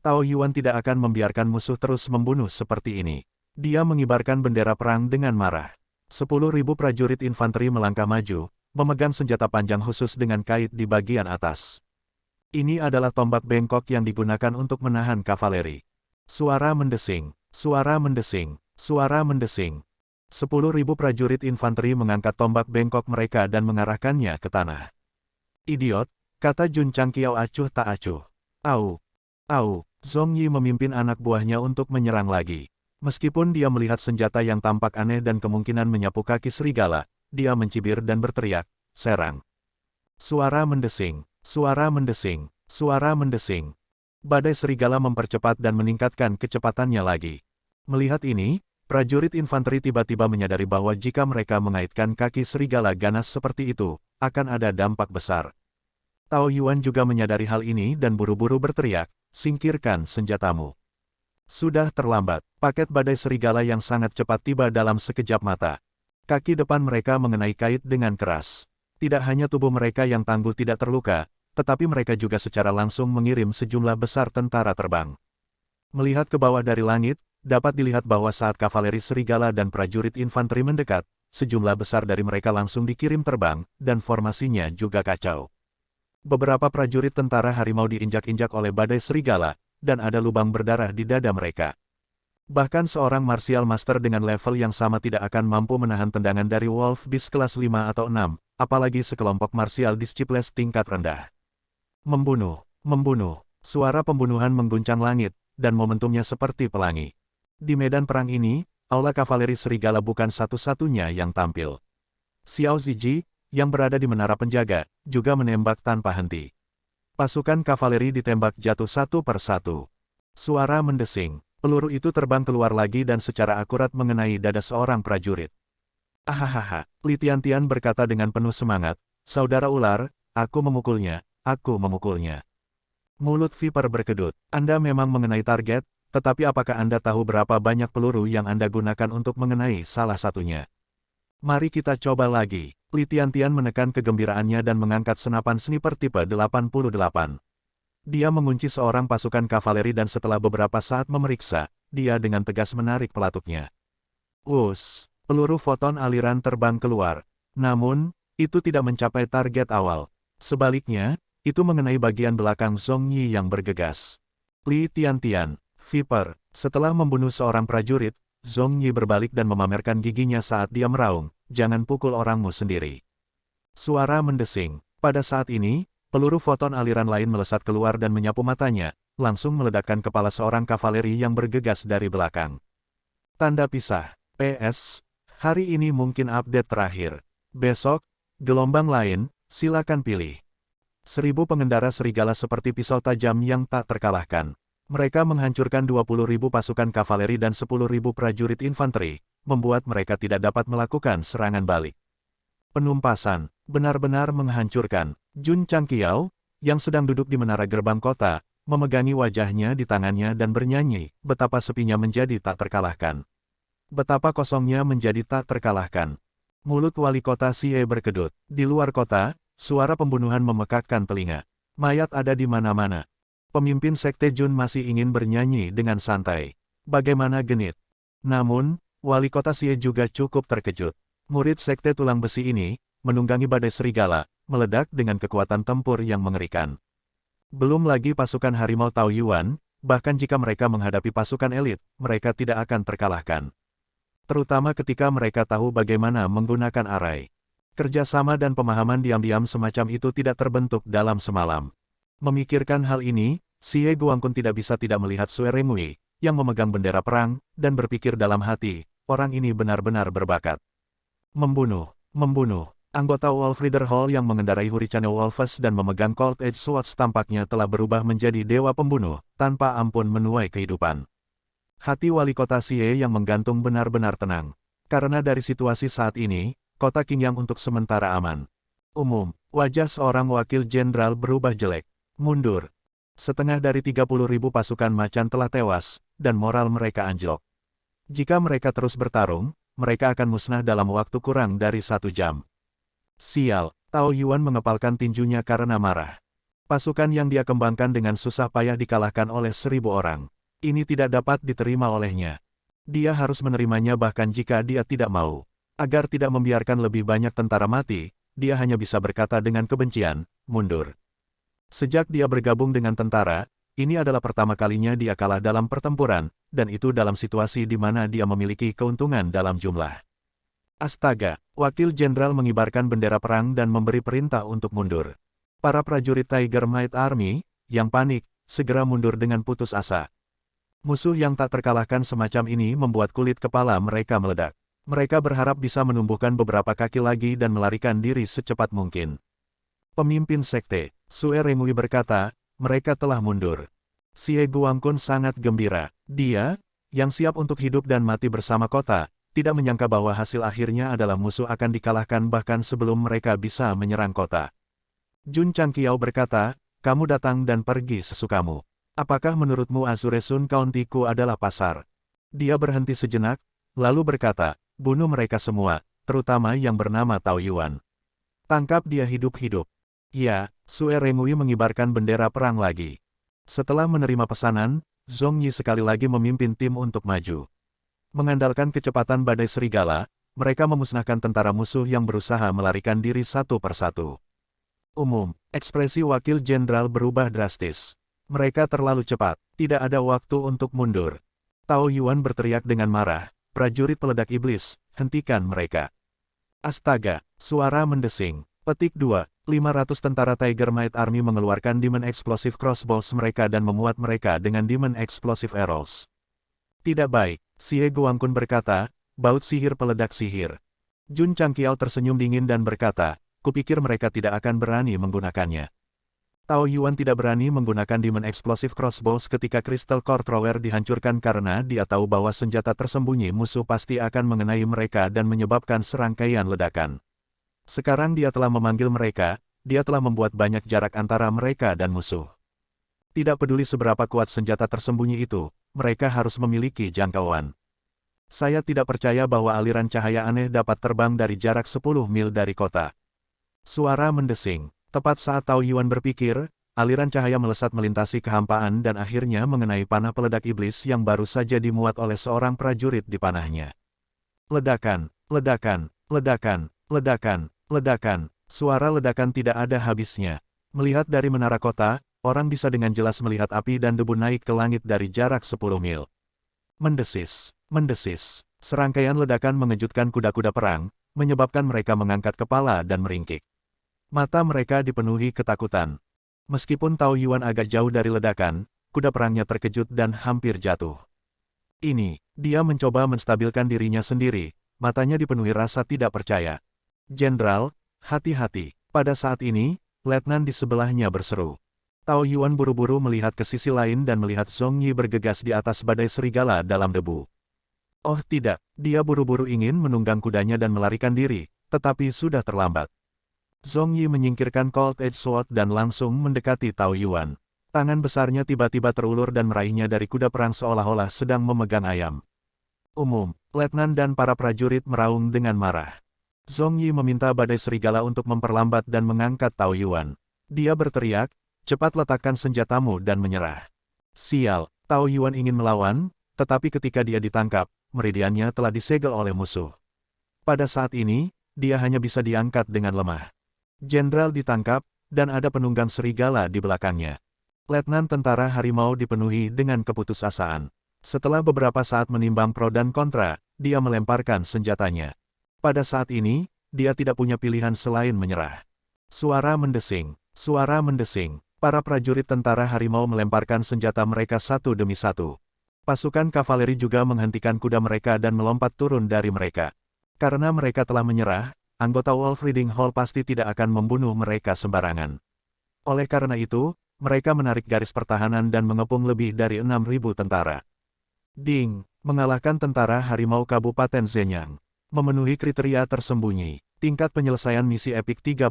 Tao Yuan tidak akan membiarkan musuh terus membunuh seperti ini. Dia mengibarkan bendera perang dengan marah. 10.000 prajurit infanteri melangkah maju, memegang senjata panjang khusus dengan kait di bagian atas. Ini adalah tombak bengkok yang digunakan untuk menahan kavaleri. Suara mendesing, suara mendesing, suara mendesing. 10.000 prajurit infanteri mengangkat tombak bengkok mereka dan mengarahkannya ke tanah. Idiot, kata Jun Changqiao acuh tak acuh. Au, au, Zhong Yi memimpin anak buahnya untuk menyerang lagi. Meskipun dia melihat senjata yang tampak aneh dan kemungkinan menyapu kaki serigala, dia mencibir dan berteriak, serang. Suara mendesing, suara mendesing, suara mendesing. Badai serigala mempercepat dan meningkatkan kecepatannya lagi. Melihat ini, prajurit infanteri tiba-tiba menyadari bahwa jika mereka mengaitkan kaki serigala ganas seperti itu, akan ada dampak besar. Tao Yuan juga menyadari hal ini dan buru-buru berteriak, singkirkan senjatamu. Sudah terlambat, paket badai serigala yang sangat cepat tiba dalam sekejap mata. Kaki depan mereka mengenai kait dengan keras. Tidak hanya tubuh mereka yang tangguh tidak terluka, tetapi mereka juga secara langsung mengirim sejumlah besar tentara terbang. Melihat ke bawah dari langit, dapat dilihat bahwa saat kavaleri serigala dan prajurit infanteri mendekat, sejumlah besar dari mereka langsung dikirim terbang, dan formasinya juga kacau. Beberapa prajurit tentara harimau diinjak-injak oleh badai serigala, dan ada lubang berdarah di dada mereka. Bahkan seorang martial master dengan level yang sama tidak akan mampu menahan tendangan dari Wolf Beast kelas 5 atau 6, apalagi sekelompok martial disciples tingkat rendah. Membunuh, membunuh, suara pembunuhan mengguncang langit, dan momentumnya seperti pelangi. Di medan perang ini, aula kavaleri serigala bukan satu-satunya yang tampil. Xiao Ziji, yang berada di menara penjaga, juga menembak tanpa henti. Pasukan kavaleri ditembak jatuh satu per satu. Suara mendesing, peluru itu terbang keluar lagi dan secara akurat mengenai dada seorang prajurit. Ahahaha, Li Tiantian berkata dengan penuh semangat, saudara ular, aku memukulnya, aku memukulnya. Mulut Viper berkedut, Anda memang mengenai target, tetapi apakah Anda tahu berapa banyak peluru yang Anda gunakan untuk mengenai salah satunya? Mari kita coba lagi. Li Tiantian menekan kegembiraannya dan mengangkat senapan sniper tipe 88. Dia mengunci seorang pasukan kavaleri dan setelah beberapa saat memeriksa, dia dengan tegas menarik pelatuknya. Peluru foton aliran terbang keluar. Namun, itu tidak mencapai target awal. Sebaliknya, itu mengenai bagian belakang Zhong Yi yang bergegas. Li Tiantian, Viper, setelah membunuh seorang prajurit, Zhong Yi berbalik dan memamerkan giginya saat dia meraung, jangan pukul orangmu sendiri. Suara mendesing. Pada saat ini, peluru foton aliran lain melesat keluar dan menyapu matanya, langsung meledakkan kepala seorang kavaleri yang bergegas dari belakang. Tanda pisah. PS, hari ini mungkin update terakhir. Besok, gelombang lain, silakan pilih. 1000 pengendara serigala seperti pisau tajam yang tak terkalahkan. Mereka menghancurkan 20.000 pasukan kavaleri dan 10.000 prajurit infanteri, membuat mereka tidak dapat melakukan serangan balik. Penumpasan, benar-benar menghancurkan. Jun Changqiao, yang sedang duduk di menara gerbang kota, memegangi wajahnya di tangannya dan bernyanyi, betapa sepinya menjadi tak terkalahkan. Betapa kosongnya menjadi tak terkalahkan. Mulut wali kota Xie berkedut. Di luar kota, suara pembunuhan memekakkan telinga. Mayat ada di mana-mana. Pemimpin Sekte Jun masih ingin bernyanyi dengan santai. Bagaimana genit. Namun, wali kota Xie juga cukup terkejut. Murid Sekte Tulang Besi ini, menunggangi badai serigala, meledak dengan kekuatan tempur yang mengerikan. Belum lagi pasukan harimau Tao Yuan, bahkan jika mereka menghadapi pasukan elit, mereka tidak akan terkalahkan. Terutama ketika mereka tahu bagaimana menggunakan arai. Kerjasama dan pemahaman diam-diam semacam itu tidak terbentuk dalam semalam. Memikirkan hal ini, Xie Guangqun tidak bisa tidak melihat Sue Rengui, yang memegang bendera perang, dan berpikir dalam hati, orang ini benar-benar berbakat. Membunuh, membunuh. Anggota Wolf Rider Hall yang mengendarai Hurricane Wolves dan memegang Cold Edge Swords tampaknya telah berubah menjadi dewa pembunuh, tanpa ampun menuai kehidupan. Hati wali kota Xie yang menggantung benar-benar tenang. Karena dari situasi saat ini, kota Qingyang untuk sementara aman. Umum, wajah seorang wakil jenderal berubah jelek. Mundur. Setengah dari 30.000 pasukan macan telah tewas, dan moral mereka anjlok. Jika mereka terus bertarung, mereka akan musnah dalam waktu kurang dari 1 jam. Sial, Tao Yuan mengepalkan tinjunya karena marah. Pasukan yang dia kembangkan dengan susah payah dikalahkan oleh 1.000 orang. Ini tidak dapat diterima olehnya. Dia harus menerimanya bahkan jika dia tidak mau. Agar tidak membiarkan lebih banyak tentara mati, dia hanya bisa berkata dengan kebencian, mundur. Sejak dia bergabung dengan tentara, ini adalah pertama kalinya dia kalah dalam pertempuran, dan itu dalam situasi di mana dia memiliki keuntungan dalam jumlah. Astaga, wakil jenderal mengibarkan bendera perang dan memberi perintah untuk mundur. Para prajurit Tiger Might Army, yang panik, segera mundur dengan putus asa. Musuh yang tak terkalahkan semacam ini membuat kulit kepala mereka meledak. Mereka berharap bisa menumbuhkan beberapa kaki lagi dan melarikan diri secepat mungkin. Pemimpin sekte, Sue Rengui berkata, mereka telah mundur. Xie Guangqun sangat gembira. Dia, yang siap untuk hidup dan mati bersama kota, tidak menyangka bahwa hasil akhirnya adalah musuh akan dikalahkan bahkan sebelum mereka bisa menyerang kota. Jun Changqiao berkata, kamu datang dan pergi sesukamu. Apakah menurutmu Azure Sun County-ku adalah pasar? Dia berhenti sejenak, lalu berkata, bunuh mereka semua, terutama yang bernama Tao Yuan. Tangkap dia hidup-hidup. Ya, Sue Rengui mengibarkan bendera perang lagi. Setelah menerima pesanan, Zhong Yi sekali lagi memimpin tim untuk maju. Mengandalkan kecepatan badai serigala, mereka memusnahkan tentara musuh yang berusaha melarikan diri satu persatu. Umum, ekspresi wakil jenderal berubah drastis. Mereka terlalu cepat, tidak ada waktu untuk mundur. Tao Yuan berteriak dengan marah, prajurit peledak iblis, hentikan mereka. Astaga, suara mendesing. Petik 2, 500 tentara Tiger Might Army mengeluarkan Demon Explosive Crossbows mereka dan memuat mereka dengan Demon Explosive Arrows. Tidak baik, Xie Guangqun berkata, baut sihir peledak sihir. Jun Changqiao tersenyum dingin dan berkata, kupikir mereka tidak akan berani menggunakannya. Tao Yuan tidak berani menggunakan Demon Explosive Crossbows ketika Crystal Core Thrower dihancurkan karena dia tahu bahwa senjata tersembunyi musuh pasti akan mengenai mereka dan menyebabkan serangkaian ledakan. Sekarang dia telah memanggil mereka, dia telah membuat banyak jarak antara mereka dan musuh. Tidak peduli seberapa kuat senjata tersembunyi itu, mereka harus memiliki jangkauan. Saya tidak percaya bahwa aliran cahaya aneh dapat terbang dari jarak 10 mil dari kota. Suara mendesing. Tepat saat Tao Yuan berpikir, aliran cahaya melesat melintasi kehampaan dan akhirnya mengenai panah peledak iblis yang baru saja dimuat oleh seorang prajurit di panahnya. Ledakan, ledakan, ledakan, ledakan. Ledakan, suara ledakan tidak ada habisnya. Melihat dari menara kota, orang bisa dengan jelas melihat api dan debu naik ke langit dari jarak 10 mil. Mendesis, mendesis. Serangkaian ledakan mengejutkan kuda-kuda perang, menyebabkan mereka mengangkat kepala dan meringkik. Mata mereka dipenuhi ketakutan. Meskipun Tao Yuan agak jauh dari ledakan, kuda perangnya terkejut dan hampir jatuh. Dia mencoba menstabilkan dirinya sendiri, matanya dipenuhi rasa tidak percaya. Jenderal, hati-hati. Pada saat ini, letnan di sebelahnya berseru. Tao Yuan buru-buru melihat ke sisi lain dan melihat Zhong Yi bergegas di atas badai serigala dalam debu. Oh tidak, dia buru-buru ingin menunggang kudanya dan melarikan diri, tetapi sudah terlambat. Zhong Yi menyingkirkan Cold Edge Sword dan langsung mendekati Tao Yuan. Tangan besarnya tiba-tiba terulur dan meraihnya dari kuda perang seolah-olah sedang memegang ayam. Umum, letnan dan para prajurit meraung dengan marah. Zhong Yi meminta badai serigala untuk memperlambat dan mengangkat Tao Yuan. Dia berteriak, cepat letakkan senjatamu dan menyerah. Sial, Tao Yuan ingin melawan, tetapi ketika dia ditangkap, meridiannya telah disegel oleh musuh. Pada saat ini, dia hanya bisa diangkat dengan lemah. Jenderal ditangkap, dan ada penunggang serigala di belakangnya. Letnan tentara harimau dipenuhi dengan keputusasaan. Setelah beberapa saat menimbang pro dan kontra, dia melemparkan senjatanya. Pada saat ini, dia tidak punya pilihan selain menyerah. Suara mendesing, Para prajurit tentara harimau melemparkan senjata mereka satu demi satu. Pasukan kavaleri juga menghentikan kuda mereka dan melompat turun dari mereka. Karena mereka telah menyerah, anggota Wolf Riding Hall pasti tidak akan membunuh mereka sembarangan. Oleh karena itu, mereka menarik garis pertahanan dan mengepung lebih dari 6.000 tentara. Ding, mengalahkan tentara harimau Kabupaten Zenyang. Memenuhi kriteria tersembunyi. Tingkat penyelesaian misi epik 30%.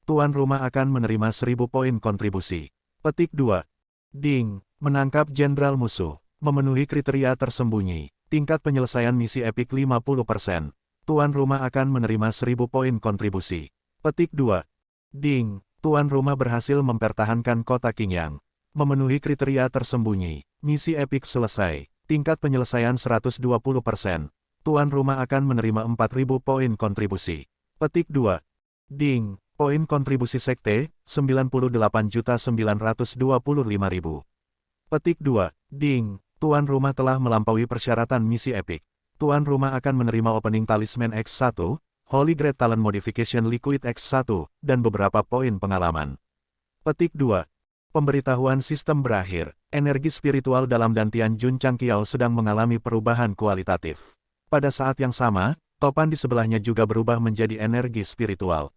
Tuan rumah akan menerima 1.000 poin kontribusi. Petik 2. Ding, menangkap jenderal musuh. Memenuhi kriteria tersembunyi. Tingkat penyelesaian misi epik 50%. Tuan rumah akan menerima 1.000 poin kontribusi. Petik 2. Ding, tuan rumah berhasil mempertahankan kota Qingyang. Memenuhi kriteria tersembunyi. Misi epik selesai. Tingkat penyelesaian 120%. Tuan rumah akan menerima 4.000 poin kontribusi. Petik 2. Ding, poin kontribusi sekte, 98.925.000. Petik 2. Ding, tuan rumah telah melampaui persyaratan misi epik. Tuan rumah akan menerima Opening Talisman X1, Holy Great Talent Modification Liquid X1, dan beberapa poin pengalaman. Petik 2. Pemberitahuan sistem berakhir. Energi spiritual dalam dantian Jun Changqiao sedang mengalami perubahan kualitatif. Pada saat yang sama, topan di sebelahnya juga berubah menjadi energi spiritual.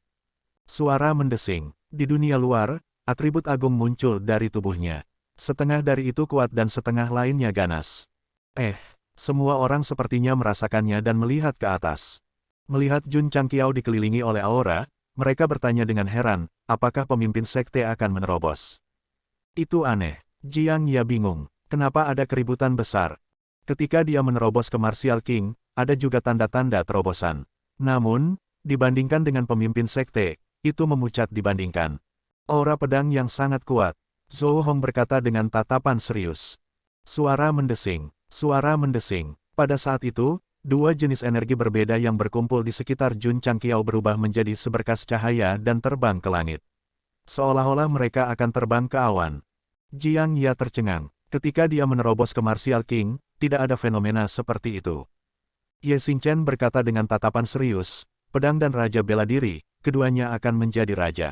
Suara mendesing. Di dunia luar, atribut agung muncul dari tubuhnya. Setengah dari itu kuat dan setengah lainnya ganas. Semua orang sepertinya merasakannya dan melihat ke atas. Melihat Jun Changqiao dikelilingi oleh aura, mereka bertanya dengan heran, apakah pemimpin sekte akan menerobos? Itu aneh. Jiang Ya bingung. Kenapa ada keributan besar? Ketika dia menerobos ke Martial King, ada juga tanda-tanda terobosan. Namun, dibandingkan dengan pemimpin sekte, itu memucat dibandingkan. Aura pedang yang sangat kuat. Zhou Hong berkata dengan tatapan serius. Suara mendesing. Suara mendesing. Pada saat itu, dua jenis energi berbeda yang berkumpul di sekitar Jun Changqiao berubah menjadi seberkas cahaya dan terbang ke langit. Seolah-olah mereka akan terbang ke awan. Jiang Ya tercengang. Ketika dia menerobos ke Martial King, tidak ada fenomena seperti itu. Ye Xingchen berkata dengan tatapan serius, pedang dan raja bela diri, keduanya akan menjadi raja.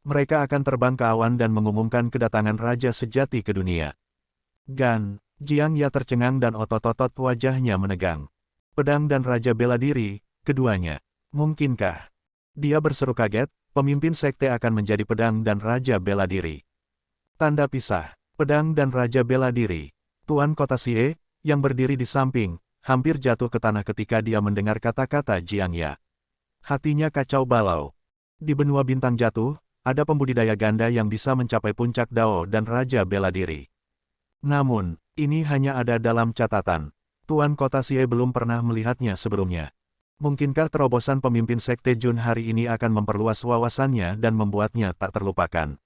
Mereka akan terbang ke awan dan mengumumkan kedatangan raja sejati ke dunia. Gan, Jiang Ya tercengang dan otot-otot wajahnya menegang. Pedang dan raja bela diri, keduanya. Mungkinkah? Dia berseru kaget, pemimpin sekte akan menjadi pedang dan raja bela diri. Tanda pisah, pedang dan raja bela diri. Tuan Kota Xie, yang berdiri di samping, hampir jatuh ke tanah ketika dia mendengar kata-kata Jiang Ya. Hatinya kacau balau. Di benua bintang jatuh, ada pembudidaya ganda yang bisa mencapai puncak Dao dan raja bela diri. Namun, ini hanya ada dalam catatan. Tuan Kota Xie belum pernah melihatnya sebelumnya. Mungkinkah terobosan pemimpin sekte Jun hari ini akan memperluas wawasannya dan membuatnya tak terlupakan?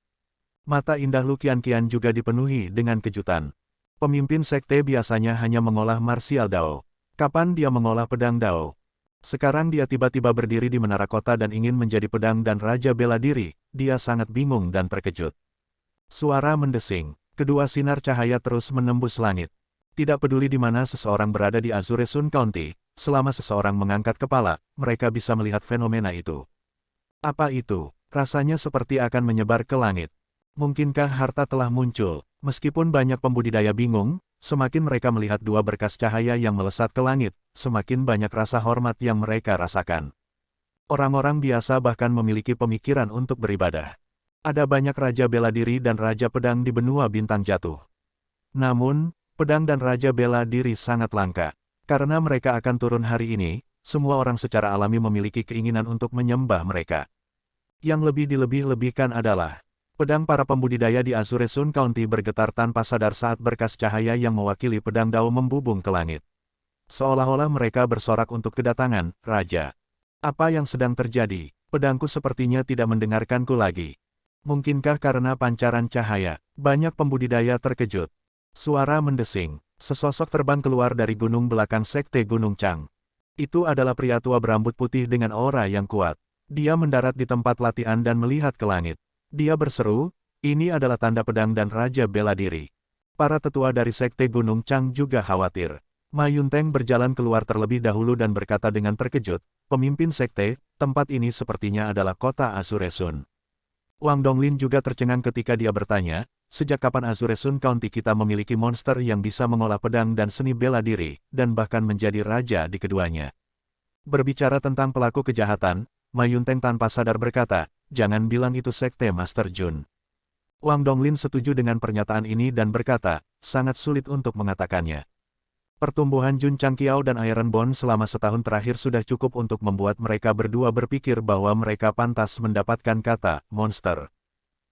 Mata indah Lu Qianqian juga dipenuhi dengan kejutan. Pemimpin sekte biasanya hanya mengolah martial Dao. Kapan dia mengolah pedang Dao? Sekarang dia tiba-tiba berdiri di menara kota dan ingin menjadi pedang dan raja bela diri, dia sangat bingung dan terkejut. Suara mendesing, kedua sinar cahaya terus menembus langit. Tidak peduli di mana seseorang berada di Azure Sun County, selama seseorang mengangkat kepala, mereka bisa melihat fenomena itu. Apa itu? Rasanya seperti akan menyebar ke langit. Mungkinkah harta telah muncul? Meskipun banyak pembudidaya bingung, semakin mereka melihat dua berkas cahaya yang melesat ke langit, semakin banyak rasa hormat yang mereka rasakan. Orang-orang biasa bahkan memiliki pemikiran untuk beribadah. Ada banyak raja bela diri dan raja pedang di benua bintang jatuh. Namun, pedang dan raja bela diri sangat langka. Karena mereka akan turun hari ini, semua orang secara alami memiliki keinginan untuk menyembah mereka. Yang lebih dilebih-lebihkan adalah, pedang para pembudidaya di Azure Sun County bergetar tanpa sadar saat berkas cahaya yang mewakili pedang Dao membubung ke langit. Seolah-olah mereka bersorak untuk kedatangan raja. Apa yang sedang terjadi? Pedangku sepertinya tidak mendengarkanku lagi. Mungkinkah karena pancaran cahaya? Banyak pembudidaya terkejut. Suara mendesing. Sesosok terbang keluar dari gunung belakang sekte Gunung Chang. Itu adalah pria tua berambut putih dengan aura yang kuat. Dia mendarat di tempat latihan dan melihat ke langit. Dia berseru, ini adalah tanda pedang dan raja bela diri. Para tetua dari sekte Gunung Chang juga khawatir. Ma Yunteng berjalan keluar terlebih dahulu dan berkata dengan terkejut, pemimpin sekte, tempat ini sepertinya adalah kota Azure Sun. Wang Donglin juga tercengang ketika dia bertanya, sejak kapan Azure Sun County kita memiliki monster yang bisa mengolah pedang dan seni bela diri, dan bahkan menjadi raja di keduanya. Berbicara tentang pelaku kejahatan, Ma Yunteng tanpa sadar berkata, jangan bilang itu sekte Master Jun. Wang Donglin setuju dengan pernyataan ini dan berkata, sangat sulit untuk mengatakannya. Pertumbuhan Jun Changqiao dan Iron Bone selama setahun terakhir sudah cukup untuk membuat mereka berdua berpikir bahwa mereka pantas mendapatkan kata monster.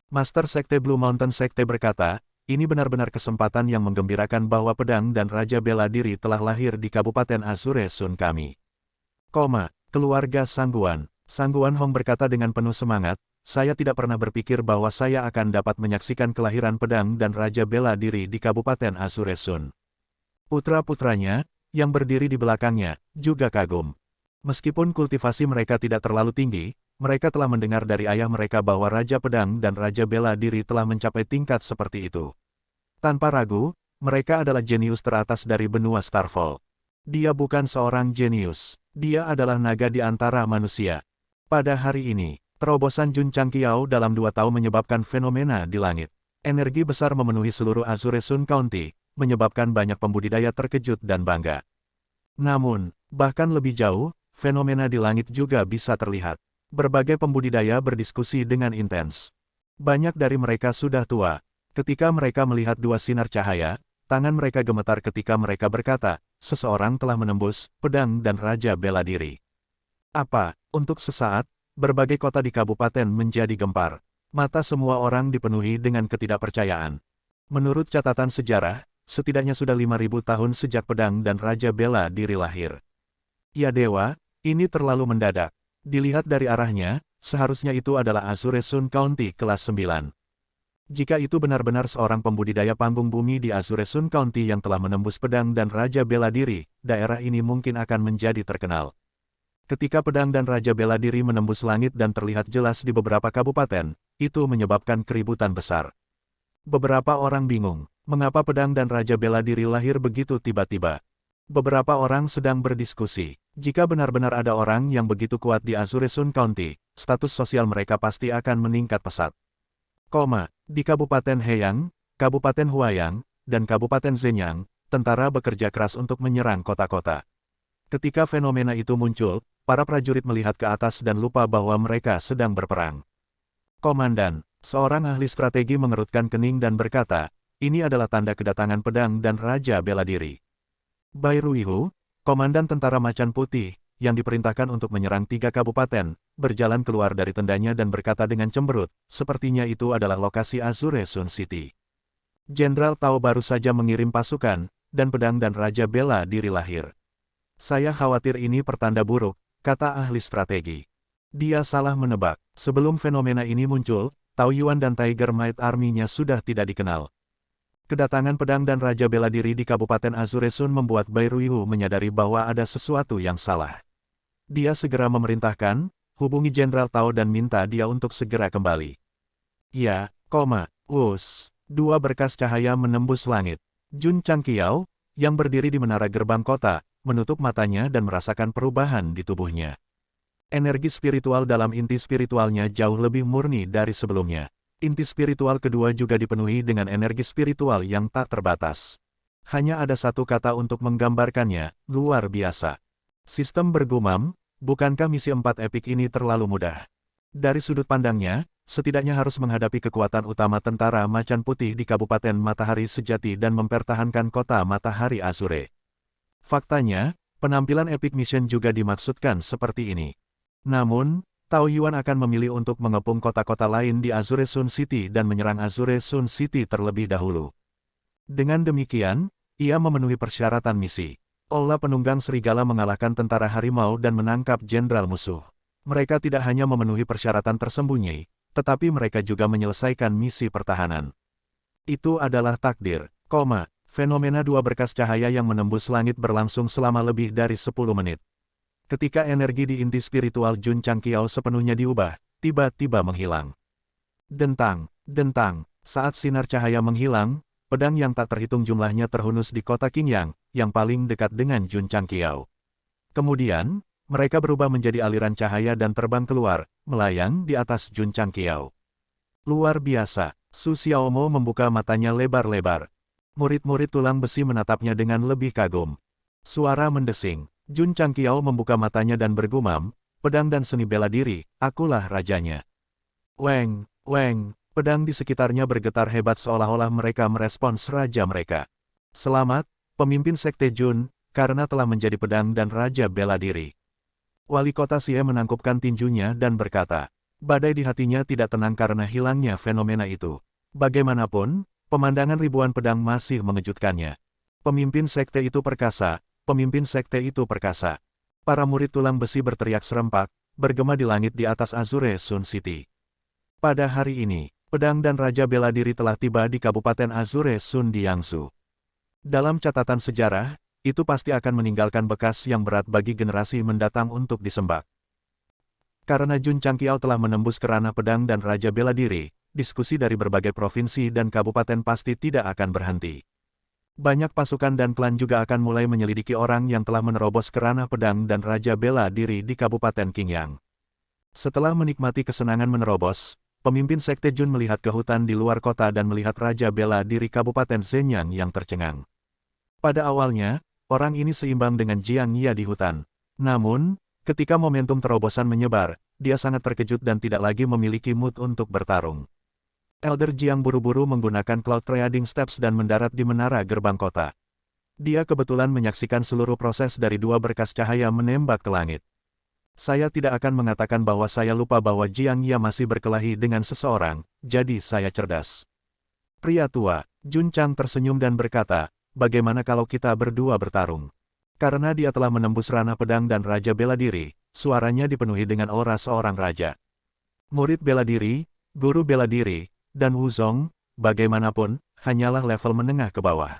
Master Sekte Blue Mountain Sekte berkata, ini benar-benar kesempatan yang menggembirakan bahwa pedang dan Raja Bela Diri telah lahir di Kabupaten Azure Sun kami. Keluarga Sangguan. Sangguan Hong berkata dengan penuh semangat, saya tidak pernah berpikir bahwa saya akan dapat menyaksikan kelahiran pedang dan Raja Bela Diri di Kabupaten Azure Sun. Putra-putranya, yang berdiri di belakangnya, juga kagum. Meskipun kultivasi mereka tidak terlalu tinggi, mereka telah mendengar dari ayah mereka bahwa Raja Pedang dan Raja Bela Diri telah mencapai tingkat seperti itu. Tanpa ragu, mereka adalah jenius teratas dari benua Starfall. Dia bukan seorang jenius, dia adalah naga di antara manusia. Pada hari ini, terobosan Jun Changqiao dalam 2 tahun menyebabkan fenomena di langit. Energi besar memenuhi seluruh Azure Sun County, menyebabkan banyak pembudidaya terkejut dan bangga. Namun, bahkan lebih jauh, fenomena di langit juga bisa terlihat. Berbagai pembudidaya berdiskusi dengan intens. Banyak dari mereka sudah tua. Ketika mereka melihat 2 sinar cahaya, tangan mereka gemetar ketika mereka berkata, seseorang telah menembus pedang dan Raja Bela Diri. Untuk sesaat, berbagai kota di kabupaten menjadi gempar. Mata semua orang dipenuhi dengan ketidakpercayaan. Menurut catatan sejarah, setidaknya sudah 5.000 tahun sejak pedang dan Raja Bela Diri lahir. Ya dewa, ini terlalu mendadak. Dilihat dari arahnya, seharusnya itu adalah Azure Sun County kelas 9. Jika itu benar-benar seorang pembudidaya panggung bumi di Azure Sun County yang telah menembus pedang dan Raja Bela Diri, daerah ini mungkin akan menjadi terkenal. Ketika pedang dan Raja Bela Diri menembus langit dan terlihat jelas di beberapa kabupaten, itu menyebabkan keributan besar. Beberapa orang bingung, mengapa pedang dan Raja Bela Diri lahir begitu tiba-tiba. Beberapa orang sedang berdiskusi, jika benar-benar ada orang yang begitu kuat di Azure Sun County, status sosial mereka pasti akan meningkat pesat. Di Kabupaten Heyang, Kabupaten Huayang, dan Kabupaten Zenyang, tentara bekerja keras untuk menyerang kota-kota. Ketika fenomena itu muncul, para prajurit melihat ke atas dan lupa bahwa mereka sedang berperang. Komandan, seorang ahli strategi mengerutkan kening dan berkata, ini adalah tanda kedatangan pedang dan Raja Bela Diri. Bai Ruihu, komandan tentara macan putih, yang diperintahkan untuk menyerang 3 kabupaten, berjalan keluar dari tendanya dan berkata dengan cemberut, sepertinya itu adalah lokasi Azure Sun City. Jenderal Tao baru saja mengirim pasukan, dan pedang dan Raja Bela Diri lahir. Saya khawatir ini pertanda buruk, kata ahli strategi. Dia salah menebak. Sebelum fenomena ini muncul, Tao Yuan dan Tiger Might Army-nya sudah tidak dikenal. Kedatangan pedang dan Raja Bela Diri di Kabupaten Azure Sun membuat Bai Ruihu menyadari bahwa ada sesuatu yang salah. Dia segera memerintahkan, hubungi Jenderal Tao dan minta dia untuk segera kembali. Ya, 2 berkas cahaya menembus langit. Jun Changqiao, yang berdiri di menara gerbang kota, menutup matanya dan merasakan perubahan di tubuhnya. Energi spiritual dalam inti spiritualnya jauh lebih murni dari sebelumnya. Inti spiritual kedua juga dipenuhi dengan energi spiritual yang tak terbatas. Hanya ada satu kata untuk menggambarkannya, luar biasa. Sistem bergumam, bukankah misi 4 epik ini terlalu mudah? Dari sudut pandangnya, setidaknya harus menghadapi kekuatan utama tentara macan putih di Kabupaten Matahari Sejati dan mempertahankan kota Matahari Azure. Faktanya, penampilan epic mission juga dimaksudkan seperti ini. Namun, Tao Yuan akan memilih untuk mengepung kota-kota lain di Azure Sun City dan menyerang Azure Sun City terlebih dahulu. Dengan demikian, ia memenuhi persyaratan misi. Olah penunggang serigala mengalahkan tentara harimau dan menangkap jenderal musuh. Mereka tidak hanya memenuhi persyaratan tersembunyi, tetapi mereka juga menyelesaikan misi pertahanan. Itu adalah takdir, fenomena 2 berkas cahaya yang menembus langit berlangsung selama lebih dari 10 menit. Ketika energi di inti spiritual Jun Changqiao sepenuhnya diubah, tiba-tiba menghilang. Dentang, saat sinar cahaya menghilang, pedang yang tak terhitung jumlahnya terhunus di kota Qingyang, yang paling dekat dengan Jun Changqiao. Kemudian, mereka berubah menjadi aliran cahaya dan terbang keluar, melayang di atas Jun Changqiao. Luar biasa, Su Xiaomo membuka matanya lebar-lebar. Murid-murid tulang besi menatapnya dengan lebih kagum. Suara mendesing. Jun Changqiao membuka matanya dan bergumam, pedang dan seni bela diri, akulah rajanya. Weng, weng, pedang di sekitarnya bergetar hebat seolah-olah mereka merespons raja mereka. Selamat, pemimpin Sekte Jun, karena telah menjadi pedang dan raja bela diri. Wali kota Xie menangkupkan tinjunya dan berkata, badai di hatinya tidak tenang karena hilangnya fenomena itu. Bagaimanapun, pemandangan ribuan pedang masih mengejutkannya. Pemimpin sekte itu perkasa, pemimpin sekte itu perkasa. Para murid tulang besi berteriak serempak, bergema di langit di atas Azure Sun City. Pada hari ini, pedang dan raja bela diri telah tiba di Kabupaten Azure Sun di Yangsu. Dalam catatan sejarah, itu pasti akan meninggalkan bekas yang berat bagi generasi mendatang untuk disembah. Karena Jun Changqiao telah menembus kerana pedang dan raja bela diri, diskusi dari berbagai provinsi dan kabupaten pasti tidak akan berhenti. Banyak pasukan dan klan juga akan mulai menyelidiki orang yang telah menerobos kerana pedang dan raja bela diri di Kabupaten Qingyang. Setelah menikmati kesenangan menerobos, pemimpin Sekte Jun melihat ke hutan di luar kota dan melihat raja bela diri Kabupaten Zhenyang yang tercengang. Pada awalnya, orang ini seimbang dengan Jiang Ye di hutan. Namun, ketika momentum terobosan menyebar, dia sangat terkejut dan tidak lagi memiliki mood untuk bertarung. Elder Jiang buru-buru menggunakan Cloud Trading Steps dan mendarat di menara gerbang kota. Dia kebetulan menyaksikan seluruh proses dari dua berkas cahaya menembak ke langit. Saya tidak akan mengatakan bahwa saya lupa bahwa Jiang Ye masih berkelahi dengan seseorang, jadi saya cerdas. Pria tua, Jun Chang tersenyum dan berkata, bagaimana kalau kita berdua bertarung? Karena dia telah menembus ranah pedang dan raja bela diri, suaranya dipenuhi dengan aura seorang raja. Murid bela diri, guru bela diri, dan Wuzong, bagaimanapun, hanyalah level menengah ke bawah.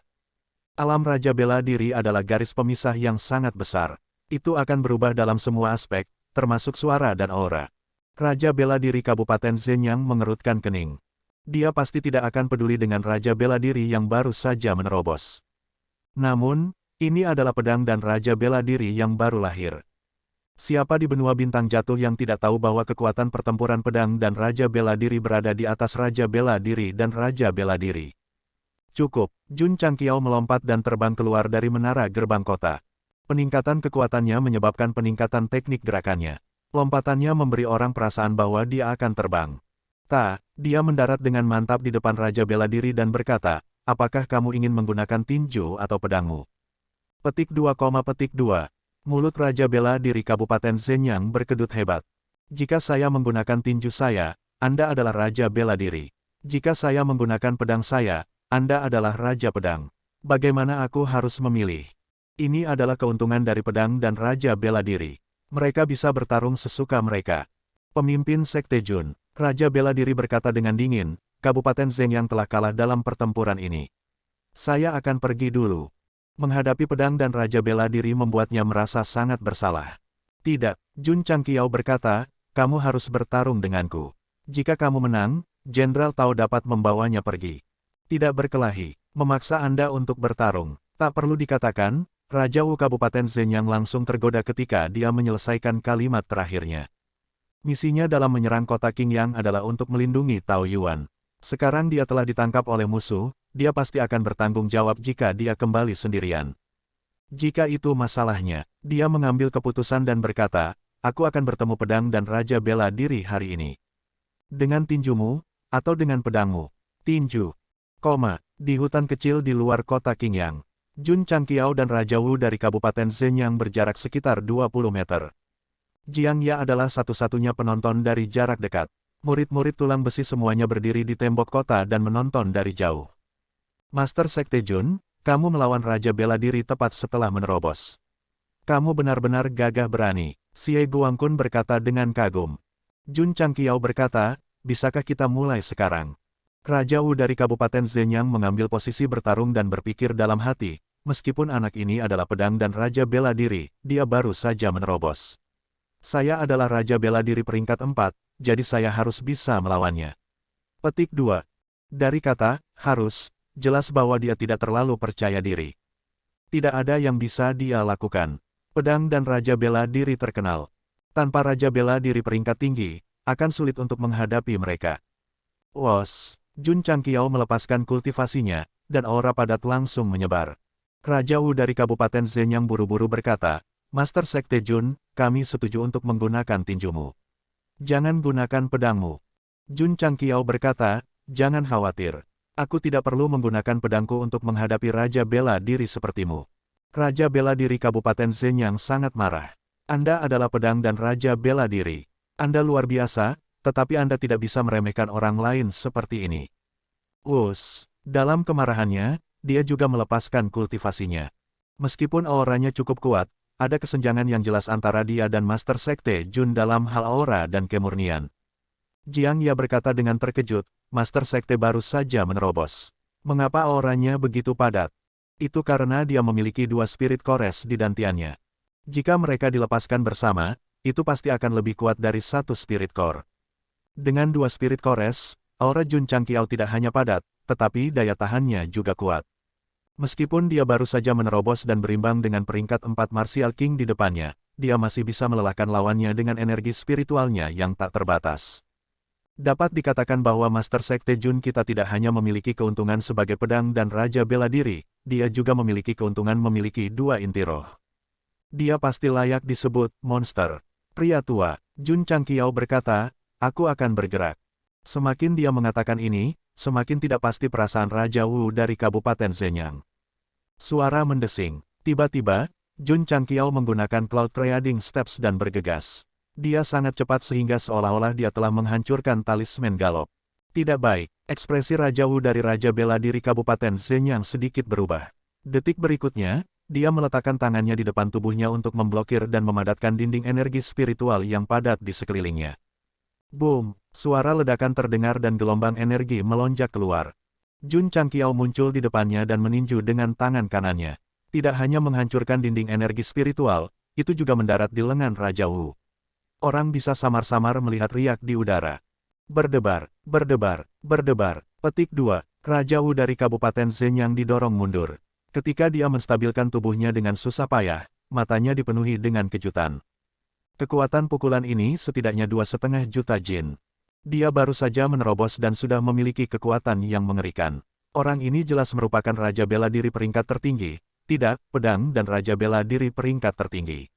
Alam raja bela diri adalah garis pemisah yang sangat besar. Itu akan berubah dalam semua aspek, termasuk suara dan aura. Raja bela diri Kabupaten Zhenyang mengerutkan kening. Dia pasti tidak akan peduli dengan raja bela diri yang baru saja menerobos. Namun, ini adalah pedang dan raja bela diri yang baru lahir. Siapa di benua bintang jatuh yang tidak tahu bahwa kekuatan pertempuran pedang dan raja bela diri berada di atas raja bela diri dan raja bela diri? Cukup, Jun Changqiao melompat dan terbang keluar dari menara gerbang kota. Peningkatan kekuatannya menyebabkan peningkatan teknik gerakannya. Lompatannya memberi orang perasaan bahwa dia akan terbang. Dia mendarat dengan mantap di depan raja bela diri dan berkata, apakah kamu ingin menggunakan tinju atau pedangmu? Petik 2, Mulut raja bela diri Kabupaten Zhenyang berkedut hebat. Jika saya menggunakan tinju saya, Anda adalah raja bela diri. Jika saya menggunakan pedang saya, Anda adalah raja pedang. Bagaimana aku harus memilih? Ini adalah keuntungan dari pedang dan raja bela diri. Mereka bisa bertarung sesuka mereka. Pemimpin Sekte Jun, raja bela diri berkata dengan dingin, Kabupaten Zhenyang telah kalah dalam pertempuran ini. Saya akan pergi dulu. Menghadapi pedang dan raja bela diri membuatnya merasa sangat bersalah. Tidak, Jun Changqiao berkata, kamu harus bertarung denganku. Jika kamu menang, Jenderal Tao dapat membawanya pergi. Tidak berkelahi, memaksa Anda untuk bertarung. Tak perlu dikatakan, Raja Wu Kabupaten Zhenyang langsung tergoda ketika dia menyelesaikan kalimat terakhirnya. Misinya dalam menyerang kota Qingyang adalah untuk melindungi Tao Yuan. Sekarang dia telah ditangkap oleh musuh, dia pasti akan bertanggung jawab jika dia kembali sendirian. Jika itu masalahnya, dia mengambil keputusan dan berkata, aku akan bertemu pedang dan raja bela diri hari ini. Dengan tinjumu, atau dengan pedangmu? Tinju. Di hutan kecil di luar kota Qingyang. Jun Changqiao dan Raja Wu dari Kabupaten Zhenyang berjarak sekitar 20 meter. Jiang Ye adalah satu-satunya penonton dari jarak dekat. Murid-murid tulang besi semuanya berdiri di tembok kota dan menonton dari jauh. Master Sekte Jun, kamu melawan Raja Bela Diri tepat setelah menerobos. Kamu benar-benar gagah berani, Xie Guangqun berkata dengan kagum. Jun Changqiao berkata, bisakah kita mulai sekarang? Raja Wu dari Kabupaten Zhenyang mengambil posisi bertarung dan berpikir dalam hati, meskipun anak ini adalah pedang dan Raja Bela Diri, dia baru saja menerobos. Saya adalah Raja Bela Diri peringkat 4, jadi saya harus bisa melawannya. Petik 2. Dari kata, harus, jelas bahwa dia tidak terlalu percaya diri. Tidak ada yang bisa dia lakukan. Pedang dan Raja Bela Diri terkenal. Tanpa Raja Bela Diri peringkat tinggi, akan sulit untuk menghadapi mereka. Wos, Jun Changqiao melepaskan kultivasinya, dan aura padat langsung menyebar. Raja Wu dari Kabupaten Zenyang buru-buru berkata, Master Sekte Jun, kami setuju untuk menggunakan tinjumu. Jangan gunakan pedangmu. Jun Changqiao berkata, jangan khawatir. Aku tidak perlu menggunakan pedangku untuk menghadapi Raja Bela Diri sepertimu. Raja Bela Diri Kabupaten Zenyang sangat marah. Anda adalah pedang dan Raja Bela Diri. Anda luar biasa, tetapi Anda tidak bisa meremehkan orang lain seperti ini. Dalam kemarahannya, dia juga melepaskan kultivasinya. Meskipun auranya cukup kuat, ada kesenjangan yang jelas antara dia dan Master Sekte Jun dalam hal aura dan kemurnian. Jiang Ya berkata dengan terkejut, Master Sekte baru saja menerobos. Mengapa auranya begitu padat? Itu karena dia memiliki 2 spirit cores di dantiannya. Jika mereka dilepaskan bersama, itu pasti akan lebih kuat dari 1 spirit core. Dengan 2 spirit cores, aura Jun Changqiao tidak hanya padat, tetapi daya tahannya juga kuat. Meskipun dia baru saja menerobos dan berimbang dengan peringkat 4 Martial King di depannya, dia masih bisa melelahkan lawannya dengan energi spiritualnya yang tak terbatas. Dapat dikatakan bahwa Master Sekte Jun kita tidak hanya memiliki keuntungan sebagai pedang dan Raja Bela Diri, dia juga memiliki keuntungan memiliki 2 inti roh. Dia pasti layak disebut monster. Pria tua, Jun Changqiao berkata, aku akan bergerak. Semakin dia mengatakan ini, semakin tidak pasti perasaan Raja Wu dari Kabupaten Zenyang. Suara mendesing. Tiba-tiba, Jun Changqiao menggunakan Cloud Trading Steps dan bergegas. Dia sangat cepat sehingga seolah-olah dia telah menghancurkan talisman galop. Tidak baik, ekspresi Raja Wu dari Raja Bela Diri Kabupaten Zenyang sedikit berubah. Detik berikutnya, dia meletakkan tangannya di depan tubuhnya untuk memblokir dan memadatkan dinding energi spiritual yang padat di sekelilingnya. Boom! Suara ledakan terdengar dan gelombang energi melonjak keluar. Jun Changqiao muncul di depannya dan meninju dengan tangan kanannya. Tidak hanya menghancurkan dinding energi spiritual, itu juga mendarat di lengan Raja Wu. Orang bisa samar-samar melihat riak di udara. Berdebar, berdebar, berdebar. Petik 2. Raja Wu dari Kabupaten Zenyang didorong mundur. Ketika dia menstabilkan tubuhnya dengan susah payah, matanya dipenuhi dengan kejutan. Kekuatan pukulan ini setidaknya 2,5 juta jin. Dia baru saja menerobos dan sudah memiliki kekuatan yang mengerikan. Orang ini jelas merupakan Raja Bela Diri peringkat tertinggi, tidak, pedang dan Raja Bela Diri peringkat tertinggi.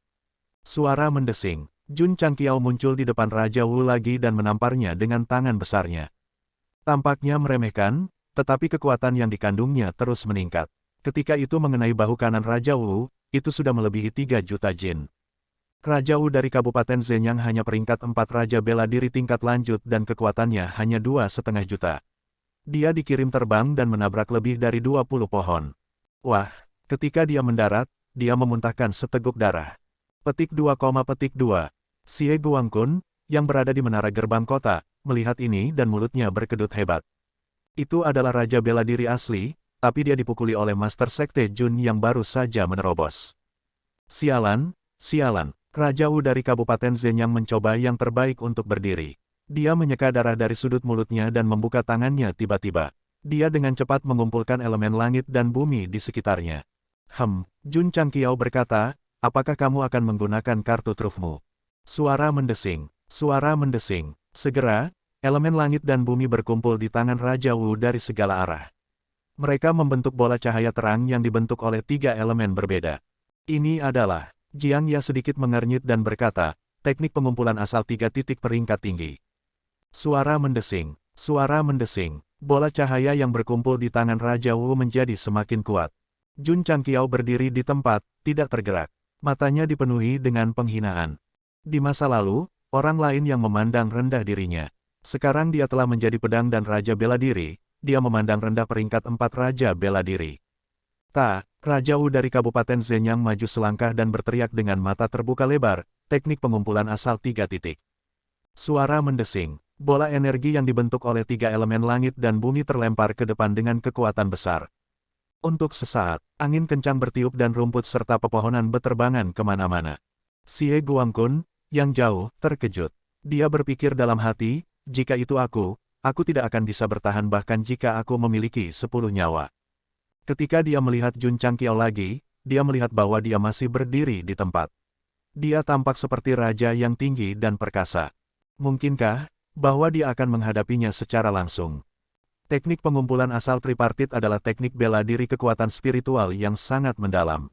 Suara mendesing. Jun Changqiao muncul di depan Raja Wu lagi dan menamparnya dengan tangan besarnya. Tampaknya meremehkan, tetapi kekuatan yang dikandungnya terus meningkat. Ketika itu mengenai bahu kanan Raja Wu, itu sudah melebihi 3 juta jin. Raja Wu dari Kabupaten Zenyang hanya peringkat 4 Raja Bela Diri tingkat lanjut dan kekuatannya hanya 2,5 juta. Dia dikirim terbang dan menabrak lebih dari 20 pohon. Wah, ketika dia mendarat, dia memuntahkan seteguk darah. Petik 2, Xie Guangkun, yang berada di menara gerbang kota, melihat ini dan mulutnya berkedut hebat. Itu adalah Raja Bela Diri asli, tapi dia dipukuli oleh Master Sekte Jun yang baru saja menerobos. Sialan, sialan. Raja Wu dari Kabupaten Zenyang mencoba yang terbaik untuk berdiri. Dia menyeka darah dari sudut mulutnya dan membuka tangannya tiba-tiba. Dia dengan cepat mengumpulkan elemen langit dan bumi di sekitarnya. Jun Changqiao berkata, apakah kamu akan menggunakan kartu trufmu? Suara mendesing, suara mendesing. Segera, elemen langit dan bumi berkumpul di tangan Raja Wu dari segala arah. Mereka membentuk bola cahaya terang yang dibentuk oleh 3 elemen berbeda. Ini adalah... Jiang Ya sedikit mengernyit dan berkata, teknik pengumpulan asal 3 titik peringkat tinggi. Suara mendesing, bola cahaya yang berkumpul di tangan Raja Wu menjadi semakin kuat. Jun Changqiao berdiri di tempat, tidak tergerak. Matanya dipenuhi dengan penghinaan. Di masa lalu, orang lain yang memandang rendah dirinya. Sekarang dia telah menjadi pedang dan Raja Bela Diri, dia memandang rendah peringkat 4 Raja Bela Diri. Raja Wu dari Kabupaten Zenyang maju selangkah dan berteriak dengan mata terbuka lebar, teknik pengumpulan asal 3 titik. Suara mendesing, bola energi yang dibentuk oleh 3 elemen langit dan bumi terlempar ke depan dengan kekuatan besar. Untuk sesaat, angin kencang bertiup dan rumput serta pepohonan beterbangan kemana-mana. Xie Guangkun, yang jauh, terkejut. Dia berpikir dalam hati, jika itu aku tidak akan bisa bertahan bahkan jika aku memiliki 10 nyawa. Ketika dia melihat Jun Changqiao lagi, dia melihat bahwa dia masih berdiri di tempat. Dia tampak seperti raja yang tinggi dan perkasa. Mungkinkah bahwa dia akan menghadapinya secara langsung. Teknik pengumpulan asal tripartit adalah teknik bela diri kekuatan spiritual yang sangat mendalam.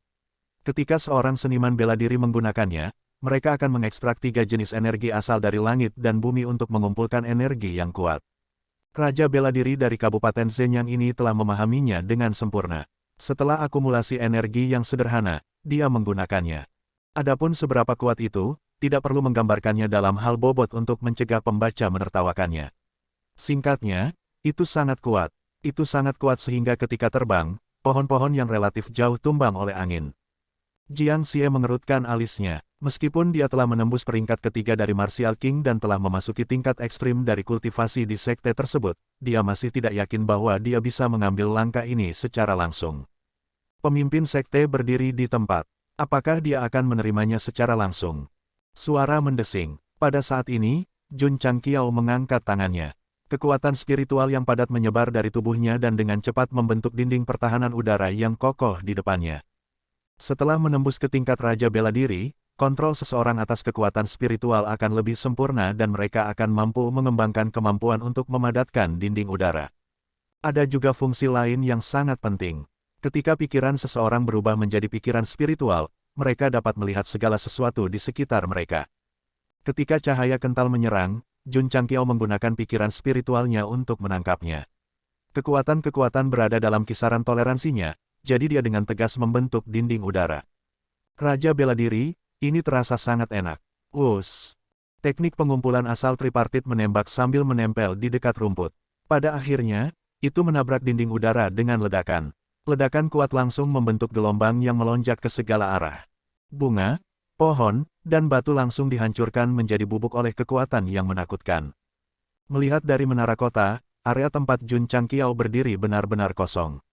Ketika seorang seniman bela diri menggunakannya, mereka akan mengekstrak 3 jenis energi asal dari langit dan bumi untuk mengumpulkan energi yang kuat. Raja bela diri dari Kabupaten Zenyang ini telah memahaminya dengan sempurna. Setelah akumulasi energi yang sederhana, dia menggunakannya. Adapun seberapa kuat itu, tidak perlu menggambarkannya dalam hal bobot untuk mencegah pembaca menertawakannya. Singkatnya, itu sangat kuat. Itu sangat kuat sehingga ketika terbang, pohon-pohon yang relatif jauh tumbang oleh angin. Jiang Xie mengerutkan alisnya. Meskipun dia telah menembus peringkat ketiga dari Martial King dan telah memasuki tingkat ekstrim dari kultivasi di sekte tersebut, dia masih tidak yakin bahwa dia bisa mengambil langkah ini secara langsung. Pemimpin sekte berdiri di tempat. Apakah dia akan menerimanya secara langsung? Suara mendesing. Pada saat ini, Jun Changqiao mengangkat tangannya. Kekuatan spiritual yang padat menyebar dari tubuhnya dan dengan cepat membentuk dinding pertahanan udara yang kokoh di depannya. Setelah menembus ke tingkat Raja Bela Diri, kontrol seseorang atas kekuatan spiritual akan lebih sempurna dan mereka akan mampu mengembangkan kemampuan untuk memadatkan dinding udara. Ada juga fungsi lain yang sangat penting. Ketika pikiran seseorang berubah menjadi pikiran spiritual, mereka dapat melihat segala sesuatu di sekitar mereka. Ketika cahaya kental menyerang, Jun Changqiao menggunakan pikiran spiritualnya untuk menangkapnya. Kekuatan-kekuatan berada dalam kisaran toleransinya, jadi dia dengan tegas membentuk dinding udara. Raja bela diri, ini terasa sangat enak. Us. Teknik pengumpulan asal tripartit menembak sambil menempel di dekat rumput. Pada akhirnya, itu menabrak dinding udara dengan ledakan. Ledakan kuat langsung membentuk gelombang yang melonjak ke segala arah. Bunga, pohon, dan batu langsung dihancurkan menjadi bubuk oleh kekuatan yang menakutkan. Melihat dari menara kota, area tempat Jun Changqiao berdiri benar-benar kosong.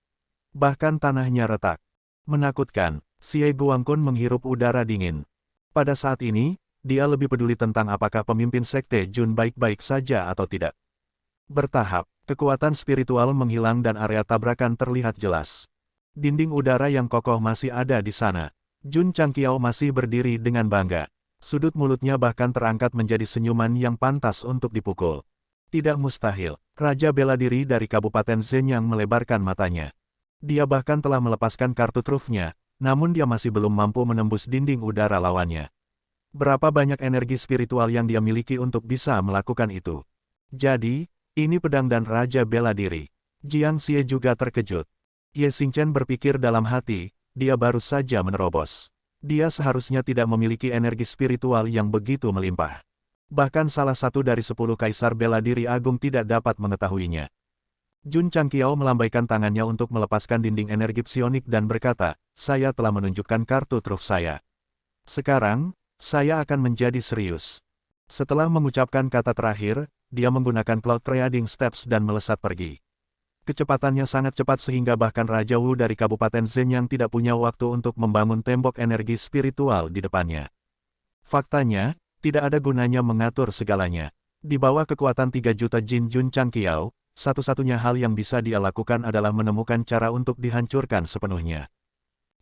Bahkan tanahnya retak. Menakutkan, Xie Guangqun menghirup udara dingin. Pada saat ini, dia lebih peduli tentang apakah pemimpin sekte Jun baik-baik saja atau tidak. Bertahap, kekuatan spiritual menghilang dan area tabrakan terlihat jelas. Dinding udara yang kokoh masih ada di sana. Jun Changqiao masih berdiri dengan bangga. Sudut mulutnya bahkan terangkat menjadi senyuman yang pantas untuk dipukul. Tidak mustahil, Raja Bela Diri dari Kabupaten Zenyang melebarkan matanya. Dia bahkan telah melepaskan kartu trufnya, namun dia masih belum mampu menembus dinding udara lawannya. Berapa banyak energi spiritual yang dia miliki untuk bisa melakukan itu? Jadi, ini pedang dan Raja Bela Diri. Jiang Xie juga terkejut. Ye Xingchen berpikir dalam hati, dia baru saja menerobos. Dia seharusnya tidak memiliki energi spiritual yang begitu melimpah. Bahkan salah satu dari 10 Kaisar Bela Diri Agung tidak dapat mengetahuinya. Jun Changqiao melambaikan tangannya untuk melepaskan dinding energi psionik dan berkata, saya telah menunjukkan kartu truf saya. Sekarang, saya akan menjadi serius. Setelah mengucapkan kata terakhir, dia menggunakan Cloud Trading Steps dan melesat pergi. Kecepatannya sangat cepat sehingga bahkan Raja Wu dari Kabupaten Zenyang tidak punya waktu untuk membangun tembok energi spiritual di depannya. Faktanya, tidak ada gunanya mengatur segalanya. Di bawah kekuatan 3 juta Jin Jun Changqiao, satu-satunya hal yang bisa dia lakukan adalah menemukan cara untuk dihancurkan sepenuhnya.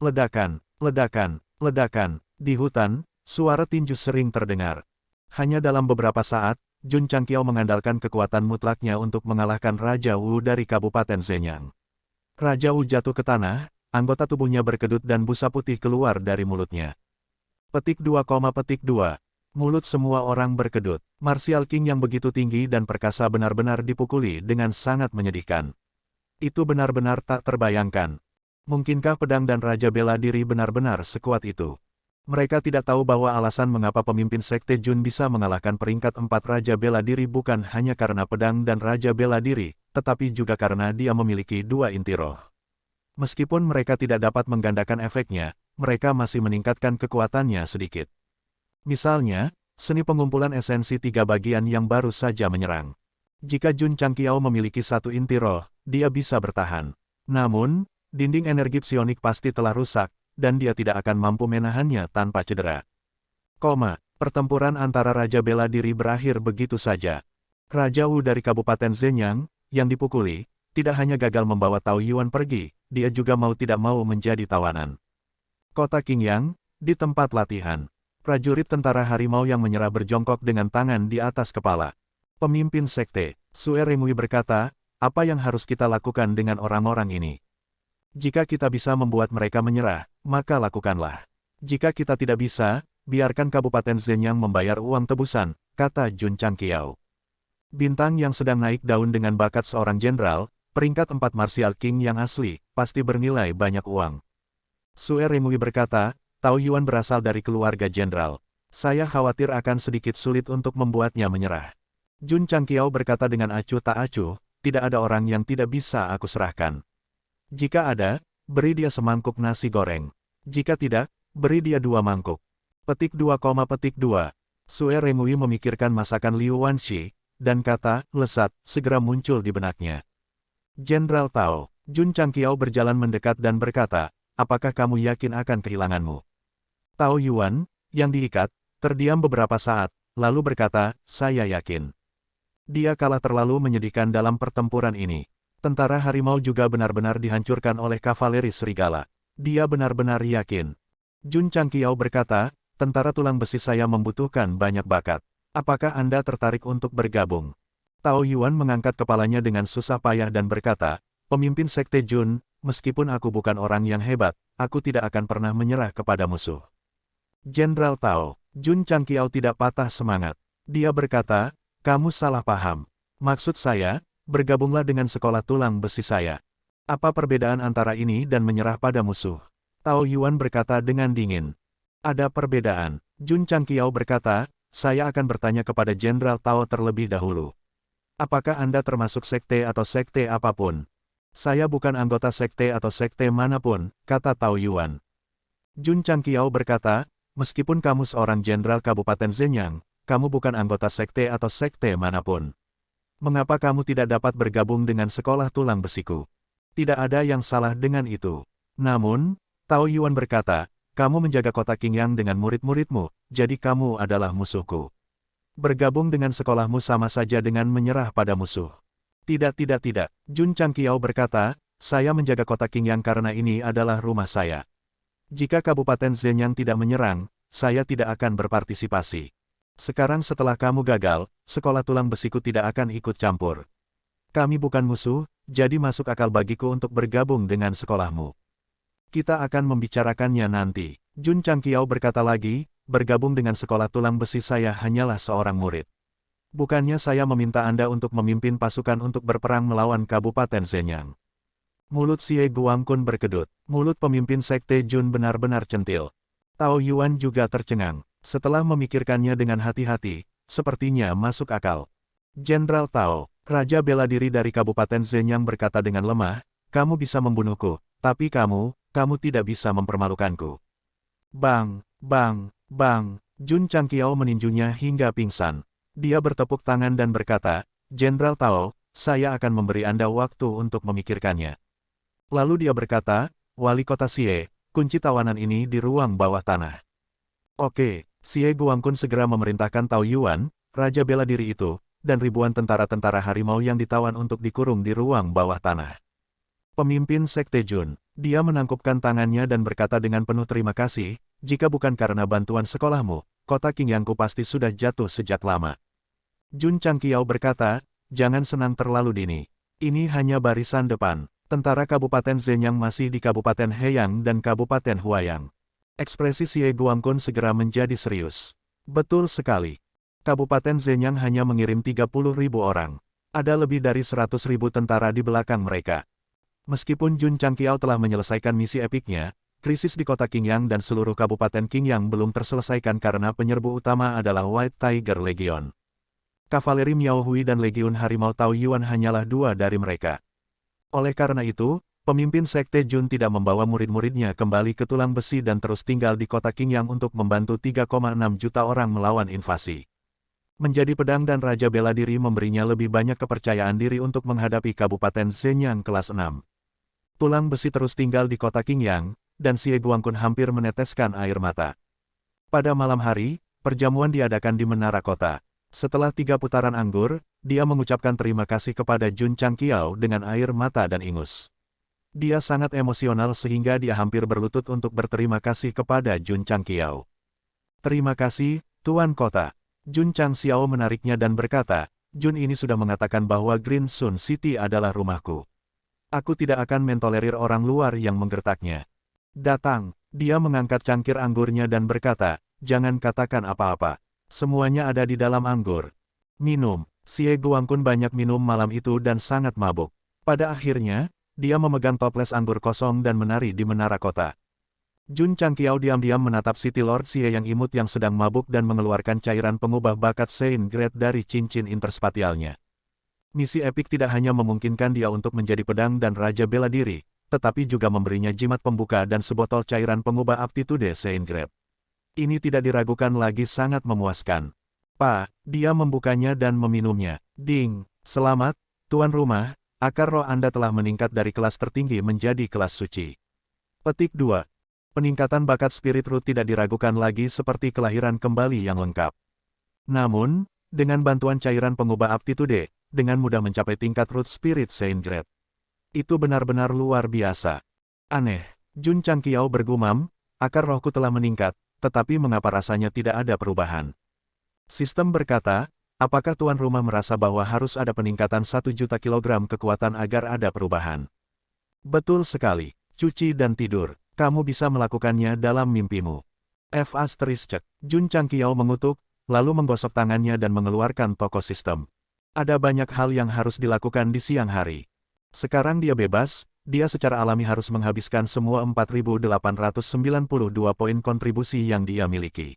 Ledakan, ledakan, ledakan. Di hutan, suara tinju sering terdengar. Hanya dalam beberapa saat, Jun Changqiao mengandalkan kekuatan mutlaknya untuk mengalahkan Raja Wu dari Kabupaten Zenyang. Raja Wu jatuh ke tanah, anggota tubuhnya berkedut dan busa putih keluar dari mulutnya. Petik 2, petik 2. Mulut semua orang berkedut. Martial King yang begitu tinggi dan perkasa benar-benar dipukuli dengan sangat menyedihkan. Itu benar-benar tak terbayangkan. Mungkinkah pedang dan Raja Bela Diri benar-benar sekuat itu? Mereka tidak tahu bahwa alasan mengapa pemimpin sekte Jun bisa mengalahkan peringkat 4 Raja Bela Diri bukan hanya karena pedang dan Raja Bela Diri, tetapi juga karena dia memiliki 2 inti roh. Meskipun mereka tidak dapat menggandakan efeknya, mereka masih meningkatkan kekuatannya sedikit. Misalnya, seni pengumpulan esensi 3 bagian yang baru saja menyerang. Jika Jun Changqiao memiliki 1 inti roh, dia bisa bertahan. Namun, dinding energi psionik pasti telah rusak, dan dia tidak akan mampu menahannya tanpa cedera. Pertempuran antara Raja Bela Diri berakhir begitu saja. Raja Wu dari Kabupaten Zenyang, yang dipukuli, tidak hanya gagal membawa Tao Yuan pergi, dia juga mau tidak mau menjadi tawanan. Kota Qingyang, di tempat latihan. Prajurit tentara harimau yang menyerah berjongkok dengan tangan di atas kepala. Pemimpin sekte, Sue Remui berkata, apa yang harus kita lakukan dengan orang-orang ini? Jika kita bisa membuat mereka menyerah, maka lakukanlah. Jika kita tidak bisa, biarkan Kabupaten Zenyang membayar uang tebusan, kata Jun Changqiao. Bintang yang sedang naik daun dengan bakat seorang jenderal, peringkat 4 Martial King yang asli, pasti bernilai banyak uang. Sue Remui berkata, Tao Yuan berasal dari keluarga jenderal. Saya khawatir akan sedikit sulit untuk membuatnya menyerah. Jun Changqiao berkata dengan acuh tak acuh, tidak ada orang yang tidak bisa aku serahkan. Jika ada, beri dia semangkuk nasi goreng. Jika tidak, beri dia 2 mangkuk. Petik 2, petik 2. Sue Remui memikirkan masakan Liu Wanshi, dan kata, lesat, segera muncul di benaknya. Jenderal Tao, Jun Changqiao berjalan mendekat dan berkata, apakah kamu yakin akan kehilanganmu? Tao Yuan, yang diikat, terdiam beberapa saat, lalu berkata, saya yakin. Dia kalah terlalu menyedihkan dalam pertempuran ini. Tentara harimau juga benar-benar dihancurkan oleh kavaleri serigala. Dia benar-benar yakin. Jun Changqiao berkata, tentara tulang besi saya membutuhkan banyak bakat. Apakah Anda tertarik untuk bergabung? Tao Yuan mengangkat kepalanya dengan susah payah dan berkata, pemimpin sekte Jun, meskipun aku bukan orang yang hebat, aku tidak akan pernah menyerah kepada musuh. Jenderal Tao, Jun Changqiao tidak patah semangat. Dia berkata, kamu salah paham. Maksud saya, bergabunglah dengan sekolah tulang besi saya. Apa perbedaan antara ini dan menyerah pada musuh? Tao Yuan berkata dengan dingin. Ada perbedaan. Jun Changqiao berkata, saya akan bertanya kepada Jenderal Tao terlebih dahulu. Apakah Anda termasuk sekte atau sekte apapun? Saya bukan anggota sekte atau sekte manapun, kata Tao Yuan. Jun Changqiao berkata, meskipun kamu seorang jenderal Kabupaten Zenyang, kamu bukan anggota sekte atau sekte manapun. Mengapa kamu tidak dapat bergabung dengan sekolah tulang besiku? Tidak ada yang salah dengan itu. Namun, Tao Yuan berkata, kamu menjaga kota Qingyang dengan murid-muridmu, jadi kamu adalah musuhku. Bergabung dengan sekolahmu sama saja dengan menyerah pada musuh. Tidak. Jun Changqiao berkata, saya menjaga kota Qingyang karena ini adalah rumah saya. Jika Kabupaten Zenyang tidak menyerang, saya tidak akan berpartisipasi. Sekarang setelah kamu gagal, sekolah tulang besiku tidak akan ikut campur. Kami bukan musuh, jadi masuk akal bagiku untuk bergabung dengan sekolahmu. Kita akan membicarakannya nanti. Jun Changqiao berkata lagi, bergabung dengan sekolah tulang besi saya hanyalah seorang murid. Bukannya saya meminta Anda untuk memimpin pasukan untuk berperang melawan Kabupaten Zenyang. Mulut Xie Guangkun berkedut. Mulut pemimpin sekte Jun benar-benar centil. Tao Yuan juga tercengang. Setelah memikirkannya dengan hati-hati, sepertinya masuk akal. Jenderal Tao, Raja Bela Diri dari Kabupaten Zenyang berkata dengan lemah, kamu bisa membunuhku, tapi kamu tidak bisa mempermalukanku. Bang, Jun Changqiao meninjunya hingga pingsan. Dia bertepuk tangan dan berkata, Jenderal Tao, saya akan memberi Anda waktu untuk memikirkannya. Lalu dia berkata, Wali Kota Xie, kunci tawanan ini di ruang bawah tanah. Oke. Xie Guangkun segera memerintahkan Tao Yuan, Raja Bela Diri itu, dan ribuan tentara-tentara harimau yang ditawan untuk dikurung di ruang bawah tanah. Pemimpin sekte Jun, dia menangkupkan tangannya dan berkata dengan penuh terima kasih, jika bukan karena bantuan sekolahmu, kota Qingyangku pasti sudah jatuh sejak lama. Jun Changqiao berkata, jangan senang terlalu dini. Ini hanya barisan depan. Tentara Kabupaten Zenyang masih di Kabupaten Heyang dan Kabupaten Huayang. Ekspresi Xie Guangkun segera menjadi serius. Betul sekali. Kabupaten Zenyang hanya mengirim 30.000 orang. Ada lebih dari 100.000 tentara di belakang mereka. Meskipun Jun Changqiao telah menyelesaikan misi epiknya, krisis di kota Qingyang dan seluruh Kabupaten Qingyang belum terselesaikan karena penyerbu utama adalah White Tiger Legion. Kavaleri Miao Hui dan Legiun Harimau Tao Yuan hanyalah 2 dari mereka. Oleh karena itu, pemimpin sekte Jun tidak membawa murid-muridnya kembali ke tulang besi dan terus tinggal di kota Qingyang untuk membantu 3,6 juta orang melawan invasi. Menjadi pedang dan Raja Bela Diri memberinya lebih banyak kepercayaan diri untuk menghadapi Kabupaten Zenyang kelas 6. Tulang besi terus tinggal di kota Qingyang, dan Xie Guangkun hampir meneteskan air mata. Pada malam hari, perjamuan diadakan di menara kota. Setelah 3 putaran anggur, dia mengucapkan terima kasih kepada Jun Changqiao dengan air mata dan ingus. Dia sangat emosional sehingga dia hampir berlutut untuk berterima kasih kepada Jun Changqiao. Terima kasih, Tuan Kota. Jun Changqiao menariknya dan berkata, Jun ini sudah mengatakan bahwa Green Sun City adalah rumahku. Aku tidak akan mentolerir orang luar yang menggertaknya. Datang, dia mengangkat cangkir anggurnya dan berkata, jangan katakan apa-apa. Semuanya ada di dalam anggur. Minum. Xie Guangqun banyak minum malam itu dan sangat mabuk. Pada akhirnya, dia memegang toples anggur kosong dan menari di menara kota. Jun Changqiao diam-diam menatap City Lord Xie yang imut yang sedang mabuk dan mengeluarkan cairan pengubah bakat Saint Grade dari cincin interspatialnya. Misi epik tidak hanya memungkinkan dia untuk menjadi pedang dan raja bela diri, tetapi juga memberinya jimat pembuka dan sebotol cairan pengubah aptitude Saint Grade. Ini tidak diragukan lagi sangat memuaskan. Dia membukanya dan meminumnya. Ding, selamat, tuan rumah, akar roh Anda telah meningkat dari kelas tertinggi menjadi kelas suci. Petik 2. Peningkatan bakat spirit root tidak diragukan lagi seperti kelahiran kembali yang lengkap. Namun, dengan bantuan cairan pengubah aptitude, dengan mudah mencapai tingkat root spirit Saint Grade. Itu benar-benar luar biasa. Aneh, Jun Changqiao bergumam, akar rohku telah meningkat, tetapi mengapa rasanya tidak ada perubahan? Sistem berkata, apakah tuan rumah merasa bahwa harus ada peningkatan 1 juta kilogram kekuatan agar ada perubahan? Betul sekali, cuci dan tidur. Kamu bisa melakukannya dalam mimpimu. Cek. Jun Changqiao mengutuk, lalu menggosok tangannya dan mengeluarkan toko sistem. Ada banyak hal yang harus dilakukan di siang hari. Sekarang dia bebas, dia secara alami harus menghabiskan semua 4.892 poin kontribusi yang dia miliki.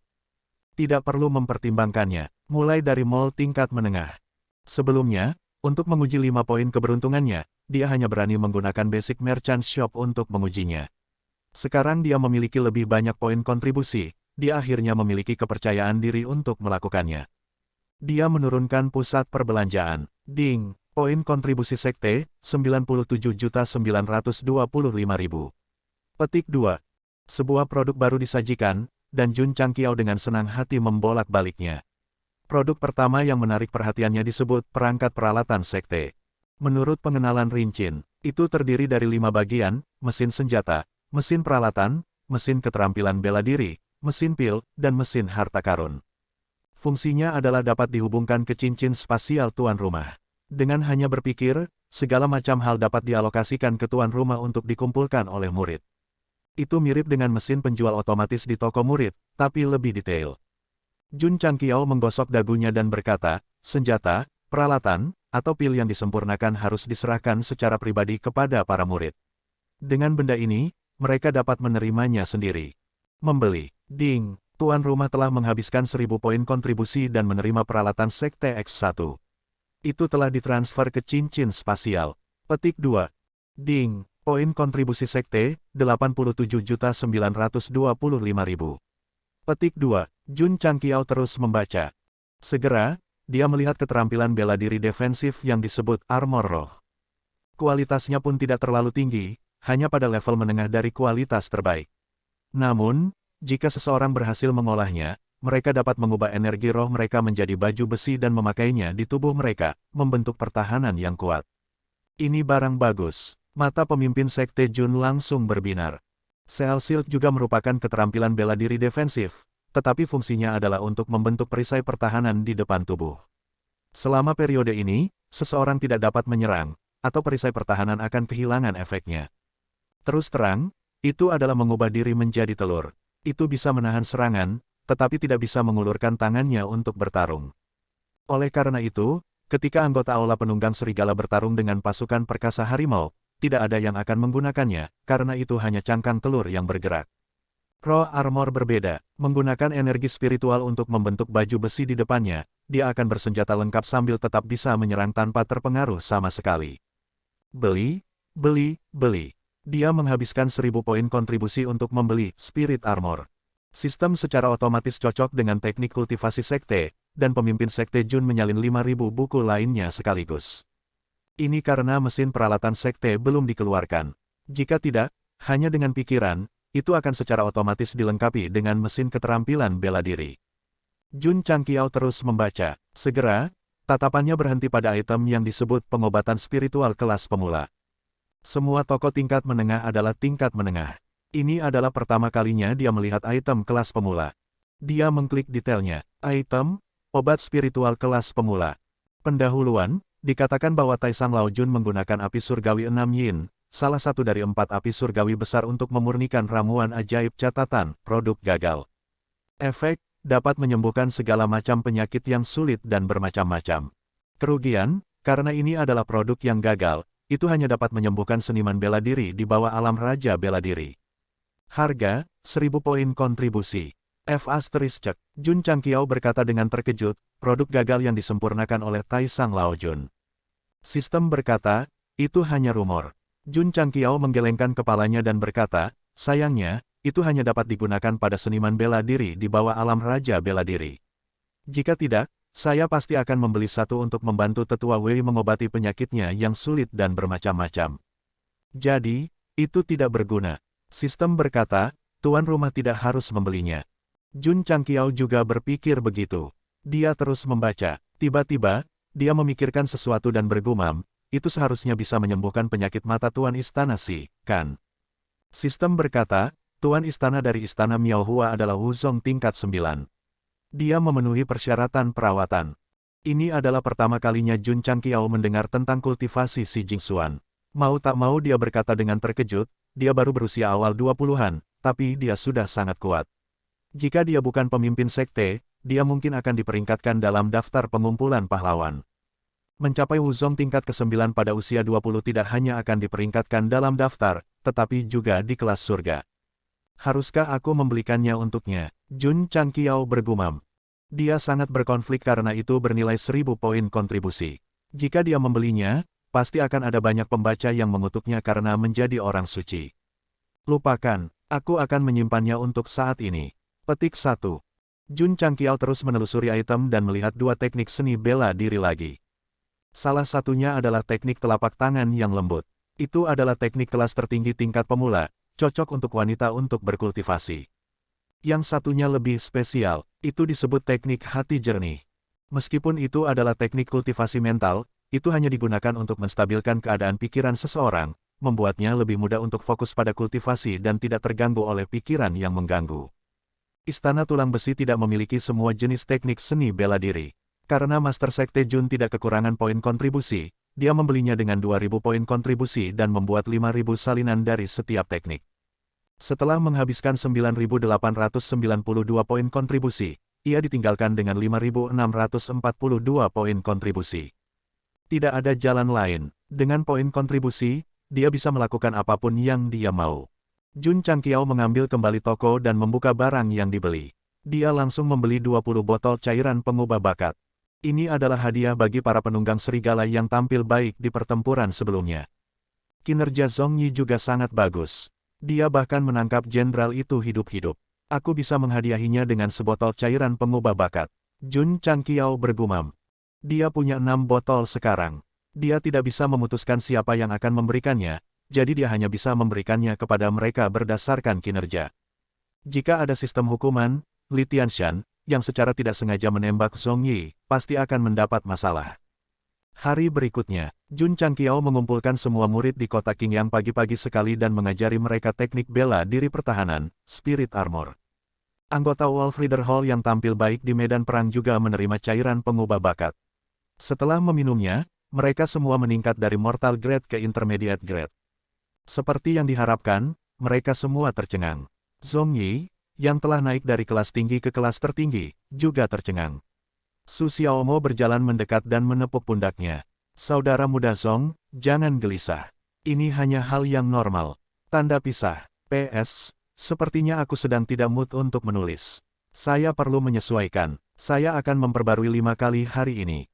Tidak perlu mempertimbangkannya, mulai dari mall tingkat menengah. Sebelumnya, untuk menguji 5 poin keberuntungannya, dia hanya berani menggunakan Basic Merchant Shop untuk mengujinya. Sekarang dia memiliki lebih banyak poin kontribusi, dia akhirnya memiliki kepercayaan diri untuk melakukannya. Dia menurunkan pusat perbelanjaan. Ding, poin kontribusi sekte, 97.925.000. Petik 2. Sebuah produk baru disajikan, dan Jun Changqiao dengan senang hati membolak-baliknya. Produk pertama yang menarik perhatiannya disebut perangkat peralatan sekte. Menurut pengenalan Rincin, itu terdiri dari 5 bagian, mesin senjata, mesin peralatan, mesin keterampilan bela diri, mesin pil, dan mesin harta karun. Fungsinya adalah dapat dihubungkan ke cincin spasial tuan rumah. Dengan hanya berpikir, segala macam hal dapat dialokasikan ke tuan rumah untuk dikumpulkan oleh murid. Itu mirip dengan mesin penjual otomatis di toko murid, tapi lebih detail. Jun Changqiao menggosok dagunya dan berkata, senjata, peralatan, atau pil yang disempurnakan harus diserahkan secara pribadi kepada para murid. Dengan benda ini, mereka dapat menerimanya sendiri. Membeli. Ding, tuan rumah telah menghabiskan 1.000 poin kontribusi dan menerima peralatan sekte X1. Itu telah ditransfer ke cincin spasial. Petik 2. Ding, poin kontribusi sekte, 87.925.000. Petik 2. Jun Changqiao terus membaca. Segera, dia melihat keterampilan bela diri defensif yang disebut armor roh. Kualitasnya pun tidak terlalu tinggi, hanya pada level menengah dari kualitas terbaik. Namun, jika seseorang berhasil mengolahnya, mereka dapat mengubah energi roh mereka menjadi baju besi dan memakainya di tubuh mereka, membentuk pertahanan yang kuat. Ini barang bagus. Mata pemimpin sekte Jun langsung berbinar. Seal Shield juga merupakan keterampilan bela diri defensif, tetapi fungsinya adalah untuk membentuk perisai pertahanan di depan tubuh. Selama periode ini, seseorang tidak dapat menyerang, atau perisai pertahanan akan kehilangan efeknya. Terus terang, itu adalah mengubah diri menjadi telur. Itu bisa menahan serangan, tetapi tidak bisa mengulurkan tangannya untuk bertarung. Oleh karena itu, ketika anggota Aula Penunggang Serigala bertarung dengan pasukan perkasa harimau, tidak ada yang akan menggunakannya, karena itu hanya cangkang telur yang bergerak. Roh armor berbeda, menggunakan energi spiritual untuk membentuk baju besi di depannya, dia akan bersenjata lengkap sambil tetap bisa menyerang tanpa terpengaruh sama sekali. Beli. Dia menghabiskan 1.000 poin kontribusi untuk membeli Spirit Armor. Sistem secara otomatis cocok dengan teknik kultivasi sekte, dan pemimpin sekte Jun menyalin 5.000 buku lainnya sekaligus. Ini karena mesin peralatan sekte belum dikeluarkan. Jika tidak, hanya dengan pikiran, itu akan secara otomatis dilengkapi dengan mesin keterampilan bela diri. Jun Changqiao terus membaca. Segera, tatapannya berhenti pada item yang disebut pengobatan spiritual kelas pemula. Semua toko tingkat menengah adalah tingkat menengah. Ini adalah pertama kalinya dia melihat item kelas pemula. Dia mengklik detailnya. Item, obat spiritual kelas pemula. Pendahuluan, dikatakan bahwa Taisang Laojun menggunakan api surgawi 6 yin, salah satu dari 4 api surgawi besar untuk memurnikan ramuan ajaib catatan, produk gagal. Efek, dapat menyembuhkan segala macam penyakit yang sulit dan bermacam-macam. Kerugian, karena ini adalah produk yang gagal, itu hanya dapat menyembuhkan seniman bela diri di bawah alam raja bela diri. Harga, 1000 poin kontribusi. F***, Jun Changqiao berkata dengan terkejut, produk gagal yang disempurnakan oleh Taisang Laojun. Sistem berkata, itu hanya rumor. Jun Changqiao menggelengkan kepalanya dan berkata, sayangnya, itu hanya dapat digunakan pada seniman bela diri di bawah alam raja bela diri. Jika tidak, saya pasti akan membeli satu untuk membantu tetua Wei mengobati penyakitnya yang sulit dan bermacam-macam. Jadi, itu tidak berguna. Sistem berkata, tuan rumah tidak harus membelinya. Jun Changqiao juga berpikir begitu. Dia terus membaca. Tiba-tiba, dia memikirkan sesuatu dan bergumam, itu seharusnya bisa menyembuhkan penyakit mata tuan istana sih, kan? Sistem berkata, tuan istana dari istana Miaohua adalah Wuzong tingkat 9. Dia memenuhi persyaratan perawatan. Ini adalah pertama kalinya Jun Changqiao mendengar tentang kultivasi si Jingxuan. Mau tak mau dia berkata dengan terkejut, dia baru berusia awal 20-an, tapi dia sudah sangat kuat. Jika dia bukan pemimpin sekte, dia mungkin akan diperingkatkan dalam daftar pengumpulan pahlawan. Mencapai Wuzong tingkat ke-9 pada usia 20 tidak hanya akan diperingkatkan dalam daftar, tetapi juga di kelas surga. Haruskah aku membelikannya untuknya? Jun Changqiao bergumam. Dia sangat berkonflik karena itu bernilai 1000 poin kontribusi. Jika dia membelinya, pasti akan ada banyak pembaca yang mengutuknya karena menjadi orang suci. Lupakan, aku akan menyimpannya untuk saat ini. Petik 1. Jun Changqiao terus menelusuri item dan melihat dua teknik seni bela diri lagi. Salah satunya adalah teknik telapak tangan yang lembut. Itu adalah teknik kelas tertinggi tingkat pemula, cocok untuk wanita untuk berkultivasi. Yang satunya lebih spesial, itu disebut teknik hati jernih. Meskipun itu adalah teknik kultivasi mental, itu hanya digunakan untuk menstabilkan keadaan pikiran seseorang, membuatnya lebih mudah untuk fokus pada kultivasi dan tidak terganggu oleh pikiran yang mengganggu. Istana Tulang Besi tidak memiliki semua jenis teknik seni bela diri. Karena Master Sekte Jun tidak kekurangan poin kontribusi, dia membelinya dengan 2000 poin kontribusi dan membuat 5000 salinan dari setiap teknik. Setelah menghabiskan 9892 poin kontribusi, ia ditinggalkan dengan 5642 poin kontribusi. Tidak ada jalan lain, dengan poin kontribusi, dia bisa melakukan apapun yang dia mau. Jun Changqiao mengambil kembali toko dan membuka barang yang dibeli. Dia langsung membeli 20 botol cairan pengubah bakat. Ini adalah hadiah bagi para penunggang serigala yang tampil baik di pertempuran sebelumnya. Kinerja Zhong Yi juga sangat bagus. Dia bahkan menangkap jenderal itu hidup-hidup. Aku bisa menghadiahinya dengan sebotol cairan pengubah bakat. Jun Changqiao bergumam. Dia punya 6 botol sekarang. Dia tidak bisa memutuskan siapa yang akan memberikannya, jadi dia hanya bisa memberikannya kepada mereka berdasarkan kinerja. Jika ada sistem hukuman, Li Tianshan, yang secara tidak sengaja menembak Zhong Yi, pasti akan mendapat masalah. Hari berikutnya, Jun Changqiao mengumpulkan semua murid di kota Qingyang pagi-pagi sekali dan mengajari mereka teknik bela diri pertahanan, Spirit Armor. Anggota Wolf Reader Hall yang tampil baik di medan perang juga menerima cairan pengubah bakat. Setelah meminumnya, mereka semua meningkat dari Mortal Grade ke Intermediate Grade. Seperti yang diharapkan, mereka semua tercengang. Zhong Yi, yang telah naik dari kelas tinggi ke kelas tertinggi, juga tercengang. Su Xiaomo berjalan mendekat dan menepuk pundaknya. Saudara muda Zhong, jangan gelisah. Ini hanya hal yang normal. Tanda pisah. PS, sepertinya aku sedang tidak mood untuk menulis. Saya perlu menyesuaikan. Saya akan memperbarui 5 kali hari ini.